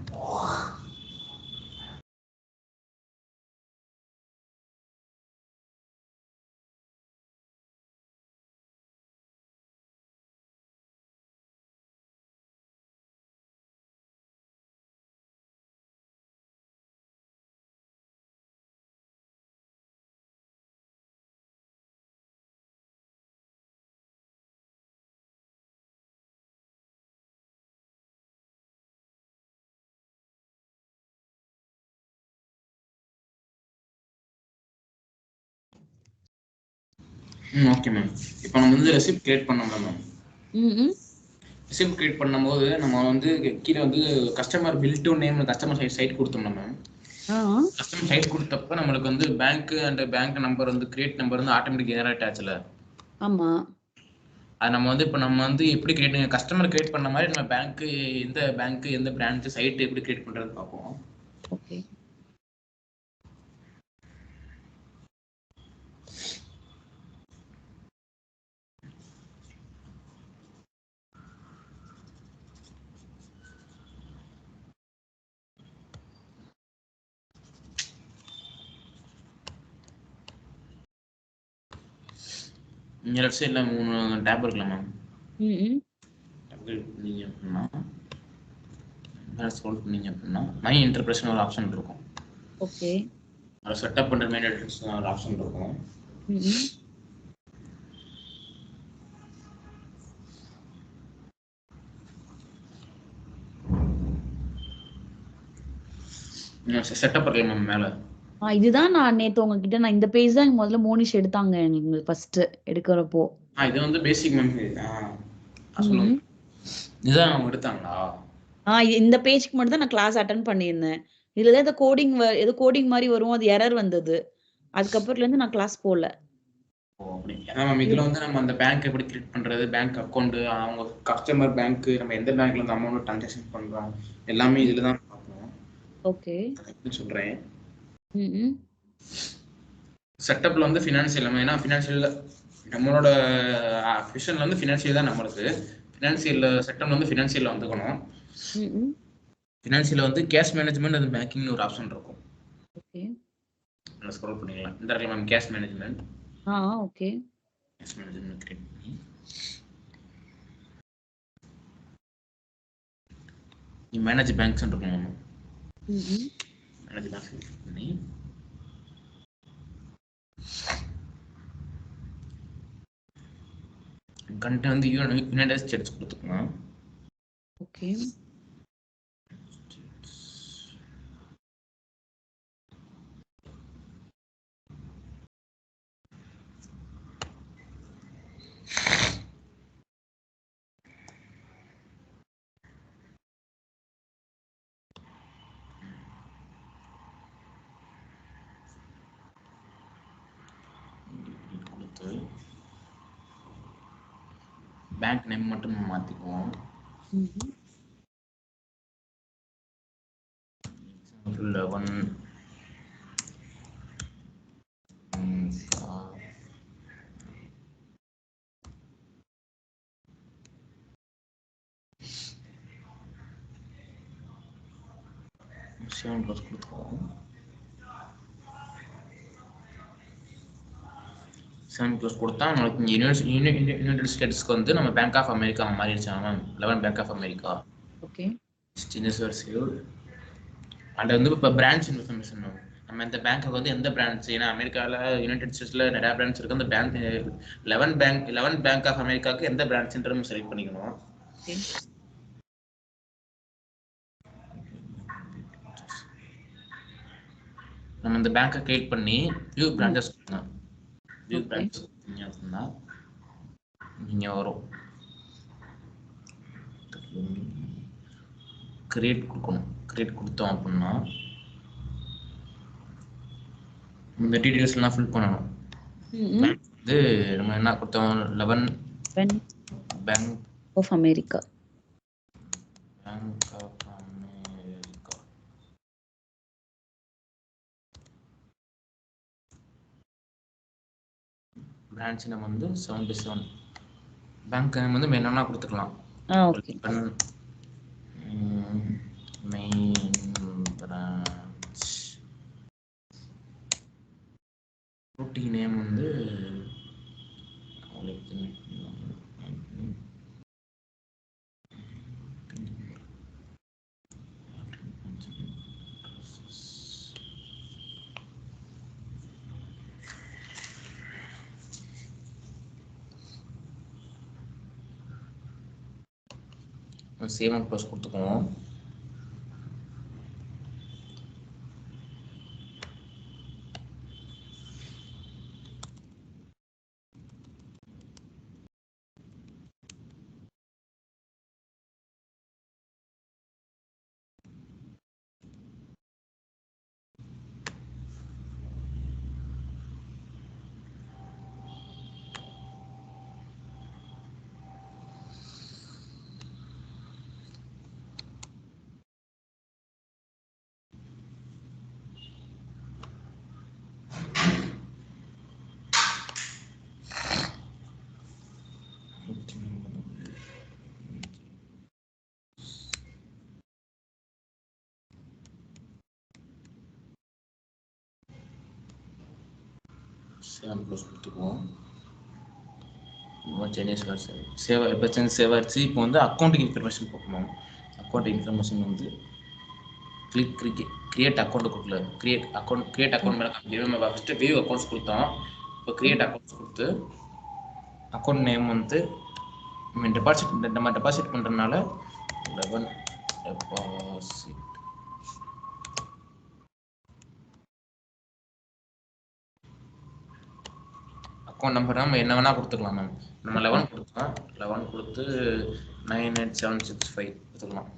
Okay ma'am. இப்போ நம்ம வந்து ரெசிப்ட் கிரியேட் பண்ணோம்ல மேம். ம். ரெசிப்ட் கிரியேட் பண்ணும்போது நம்ம வந்து கீழே வந்து customer bill to name customer side கொடுத்தோம்ல மேம். கஸ்டமர் சைட் கொடுத்தப்ப நம்மளுக்கு வந்து பேங்க் அண்ட் பேங்க் நம்பர் வந்து கிரியேட் நம்பர் வந்து ஆட்டோமேட்டிக் ஜெனரேட் ஆச்சுல. ஆமா. அது நம்ம வந்து இப்போ நம்ம வந்து எப்படி கிரியேட் கஸ்டமர் கிரியேட் பண்ண மாதிரி நம்ம பேங்க் எந்த பிரான்ச் சைட் எப்படி கிரியேட் பண்றது பார்ப்போம். ஓகே. இங்கே லெஃப்ட் சைடில் 3 டேப் இருக்குல்ல மேம். ம். டேப் கிளிக் பண்ணீங்க அப்படின்னா ஸ்க்ரோல் பண்ணீங்க அப்படின்னா மை இன்டர்பிரேஷன் ஒரு ஆப்ஷன் இருக்கும். ஓகே. அதை செட்டப் பண்ணுற மெயின் ஒரு ஆப்ஷன் இருக்கும். ம். செட்டப் இருக்கு மேம் மேலே. இதுதான் நான் நேத்து உங்ககிட்ட நான் இந்த பேஜ் தான் முதல்ல மோனிஷ் எடுத்தாங்க எங்களுக்கு ஃபர்ஸ்ட் எடுக்கிறப்போ. இது வந்து பேசிக் மேம். சொல்லுங்க. இதுதான் அவங்க எடுத்தாங்களா? இந்த பேஜ்க்கு மட்டும் தான் நான் கிளாஸ் அட்டெண்ட் பண்ணியிருந்தேன். இதுல தான் ஏதோ கோடிங் மாதிரி வரும், அது எரர் வந்தது. அதுக்கப்புறத்துல இருந்து நான் கிளாஸ் போல. அப்படி. மேம் இதுல வந்து நம்ம அந்த பேங்க் எப்படி கிரியேட் பண்றது, பேங்க் அக்கௌண்ட், அவங்க கஸ்டமர் பேங்க், நம்ம எந்த பேங்க்ல இருந்து அமௌண்ட் ட்ரான்சாக்ஷன் பண்றோம் எல்லாமே இதுல தான் பார்ப்போம். ஓகே. சொல்றேன். ம். செட்டப்ல வந்து ஃபினான்ஷியல் ஏன்னா ஃபினான்ஷியல் நம்மளோட விஷன்ல வந்து ஃபினான்ஷியல் தான் நம்மளுக்கு. ஃபினான்ஷியல் செட்டப்ல வந்து ஃபினான்ஷியல் வந்துக்கணும். ம். ஃபினான்ஷியல் வந்து கேஷ் மேனேஜ்மெண்ட் அண்ட் பேங்கிங்னு ஒரு ஆப்ஷன் இருக்கும். ஓகே. நல்லா ஸ்க்ரோல் பண்ணிக்கலாம். இந்த இடத்துல ma'am cash management. Okay. Cash management create பண்ணி மேனேஜ் பேங்க்ஸ் இருக்கும் மேம். மேனேஜ் பேங்க்ஸ் கிளிக் பண்ணி கண்டென்ட் வந்து யுனைடெட் ஸ்டேட்ஸ் கொடுத்துக்கலாம். ஓகே. கொடுத்து பேங்க் நேம் மட்டும் மாத்திக்குவோம். 11 7 ப்ளஸ் கொடுத்துக்குவோம். 7 ப்ளஸ் கொடுத்தா நம்மளுக்கு யுனைடெட் ஸ்டேட்ஸ்க்கு வந்து நம்ம பேங்க் ஆஃப் அமெரிக்கா மாறிடுச்சாங்க ma'am. 11 bank of America. Okay. And வந்து இப்போ பிரான்ச் இன்ஃபர்மேஷன் மேம். நம்ம இந்த பேங்க்கு வந்து எந்த பிரான்ச், ஏன்னா அமெரிக்காவில் யுனைடெட் ஸ்டேட்ஸில் நிறையா பிரான்ச் இருக்குது. அந்த பேங்க் 11 பேங்க் ஆஃப் அமெரிக்காவுக்கு எந்த பிரான்ச்ன்ற நம்ம செலக்ட் பண்ணிக்கணும். நம்ம இந்த பேங்கை கிரியேட் பண்ணி வியூ பிரான்ச்சஸ் கொடுங்க. வியூ பிரான்ச்சஸ் கொடுத்தீங்க அப்படின்னா நீங்கள் வரும் கிரியேட் கொடுக்கணும். கிரியேட் கொடுத்தோம் அப்படின்னா இந்த டீடைல்ஸ்லாம் ஃபில் பண்ணணும். வந்து நம்ம என்ன கொடுத்தோம், 11 bank of America. Branch name வந்து 77. பேங்க் நேம் வந்து என்னன்னா கொடுத்துக்கலாம். Okay. Main branch. Routing name வந்து சேவ் ப்ளஸ் கொடுத்துக்குவோம். சேவ் க்ளோஸ் கொடுத்துக்குவோம். சைனீஸ் சேவ் இப்போ சேவ் ஆயிடுச்சு. இப்போ வந்து அக்கௌண்ட்டிங் இன்ஃபர்மேஷன் போகணும். அக்கௌண்ட் இன்ஃபர்மேஷன் வந்து கிரியேட் அக்கௌண்ட் கொடுக்கல. கிரியேட் அக்கௌண்ட் மேலே நம்ம ஃபஸ்ட்டு வியூ அக்கௌண்ட்ஸ் கொடுத்தோம். இப்போ கிரியேட் அக்கௌண்ட்ஸ் கொடுத்து அக்கௌண்ட் நேம் வந்து நம்ம டெபாசிட் பண்ணுறதுனால 11 டெபாசிட் அக்கௌண்ட் நம்பர் நம்ம என்ன வேணால் கொடுத்துக்கலாம் மேம். நம்ம 11 கொடுத்தோம். 11 கொடுத்து 98765 கொடுத்துக்கலாம்.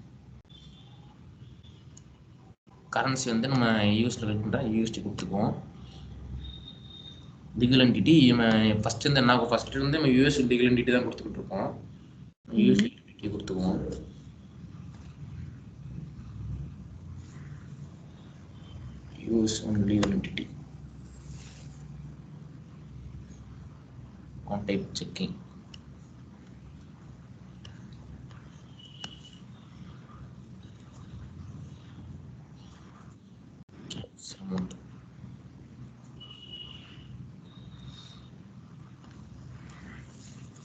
கரன்சி வந்து நம்ம யூஎஸ்ல இருக்குன்றா யூஎஸ்டி கொடுத்துக்குவோம். லீகல் என்டிட்டி ஃபர்ஸ்ட் இருந்து நம்ம யூஎஸ் லீகல் என்டிட்டி தான் கொடுத்துக்கிட்டு இருக்கோம். யூஎஸ் என்டிட்டி கொடுத்துக்குவோம். US legal entity type checking amount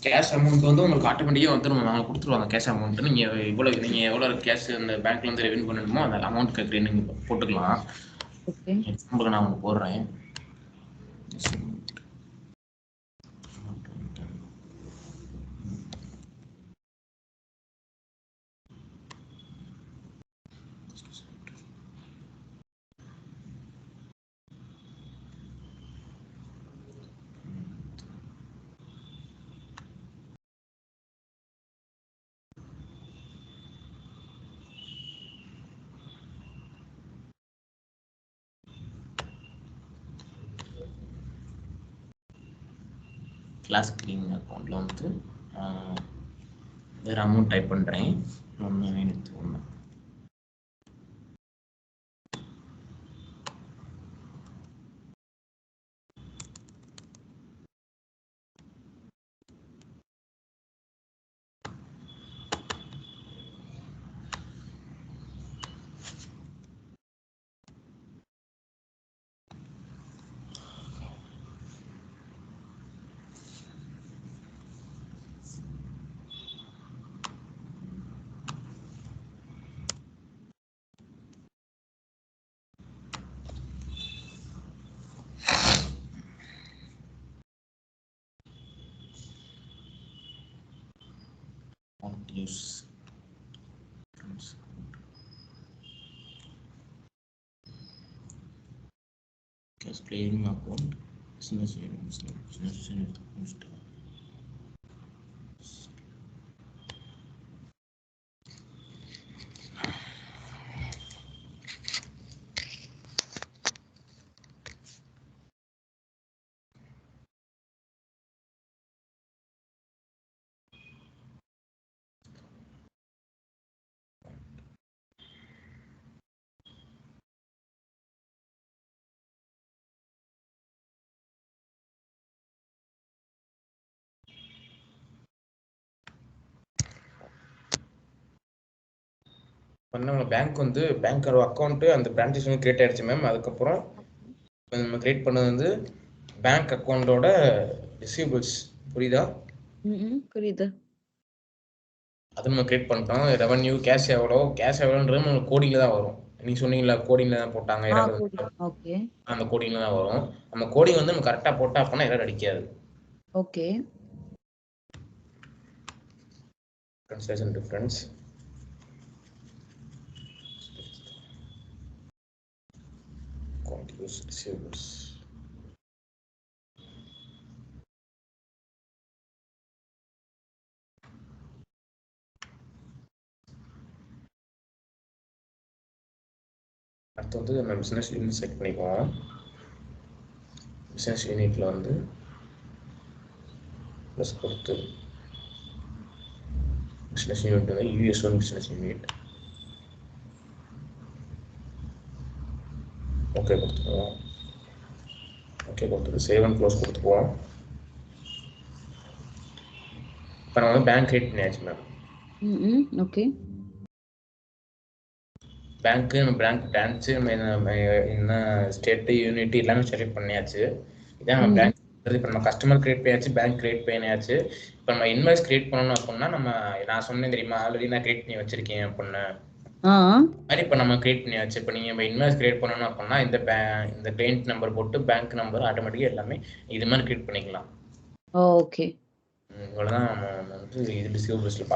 cash amount வந்து உங்களுக்கு ஆட்டோமேட்டிக்காக வந்துடும். நாங்கள் கொடுத்துருவாங்க கேஷ் அமௌண்ட். நீங்கள் எவ்வளோ கேஷ் அந்த பேங்க்ல இருந்து ரெவென்யூ பண்ணணுமோ அந்த அமௌண்ட் கேட்குறேன் நீங்கள் போட்டுக்கலாம். எக்ஸாம்பிளுக்கு நான் உங்களுக்கு போடுறேன். கிளாஸ் கிளீனிங் அக்கௌண்ட்டில் வந்து வேறு அமௌண்ட் டைப் பண்ணுறேன். 191 use cash clearing account business unit பண்ண பேங்க் வந்து பேங்க்கோட அக்கௌண்ட்டு அந்த பிரான்ச்சஸ் வந்து கிரியேட் ஆயிடுச்சு மேம். அதுக்கப்புறம் நம்ம கிரியேட் பண்ணது வந்து பேங்க் அக்கௌண்ட்டோட ரிசீவபிள்ஸ். புரியுதா? புரியுது. அது நம்ம கிரியேட் பண்ணிட்டோம். ரெவன்யூ கேஷ் எவ்வளோன்றது நம்மளுக்கு கோடிங்ல தான் வரும். நீங்க சொன்னீங்களா கோடிங்ல தான் போட்டாங்க. ஓகே. அந்த கோடிங்ல தான் வரும். நம்ம கோடிங் வந்து நம்ம கரெக்டா போட்டா அப்படின்னா எரர் அடிக்காது. Okay. Translation difference. Continuous receivables. அடுத்து வந்து நம்ம பிசினஸ் யூனிட் செட் பண்ணிக்குவோம். பிசினஸ் யூனிட்ல வந்து ப்ளஸ் கொடுத்து பிசினஸ் யூனிட் வந்து US1 பிசினஸ் யூனிட் ஓகே கொடுத்துக்குவோம். ஓகே கொடுத்துட்டு சேவ் அண்ட் க்ளோஸ் கொடுத்துக்குவோம். இப்போ நம்ம வந்து பேங்க் கிரியேட் பண்ணியாச்சு மேம். ஓகே. பேங்க்கு நம்ம பிரான்ச்சு நம்ம என்ன ஸ்டேட்டு யூனிட் எல்லாமே செலக்ட் பண்ணியாச்சு. இதான் நம்ம பேங்க் இப்போ நம்ம கஸ்டமர் கிரியேட் பண்ணியாச்சு, பேங்க் கிரியேட் பண்ணியாச்சு. இப்போ நம்ம இன்வாய்ஸ் கிரியேட் பண்ணணும் அப்படின்னா நம்ம நான் சொன்னேன் தெரியுமா, ஆல்ரெடி நான் கிரியேட் பண்ணி வச்சிருக்கேன் அப்படின்னு. மாதிரி இப்போ நம்ம கிரியேட் பண்ணியாச்சு. இப்போ நீங்கள் இப்போ இன்வாய்ஸ் கிரியேட் பண்ணணும் அப்படின்னா இந்த கிளைண்ட் நம்பர் போட்டு பேங்க் நம்பர் ஆட்டோமேட்டிக்காக எல்லாமே இது மாதிரி கிரியேட் பண்ணிக்கலாம். ஓகே. இவ்வளோதான் நம்ம வந்து இது ரிசீவபிள்ஸில்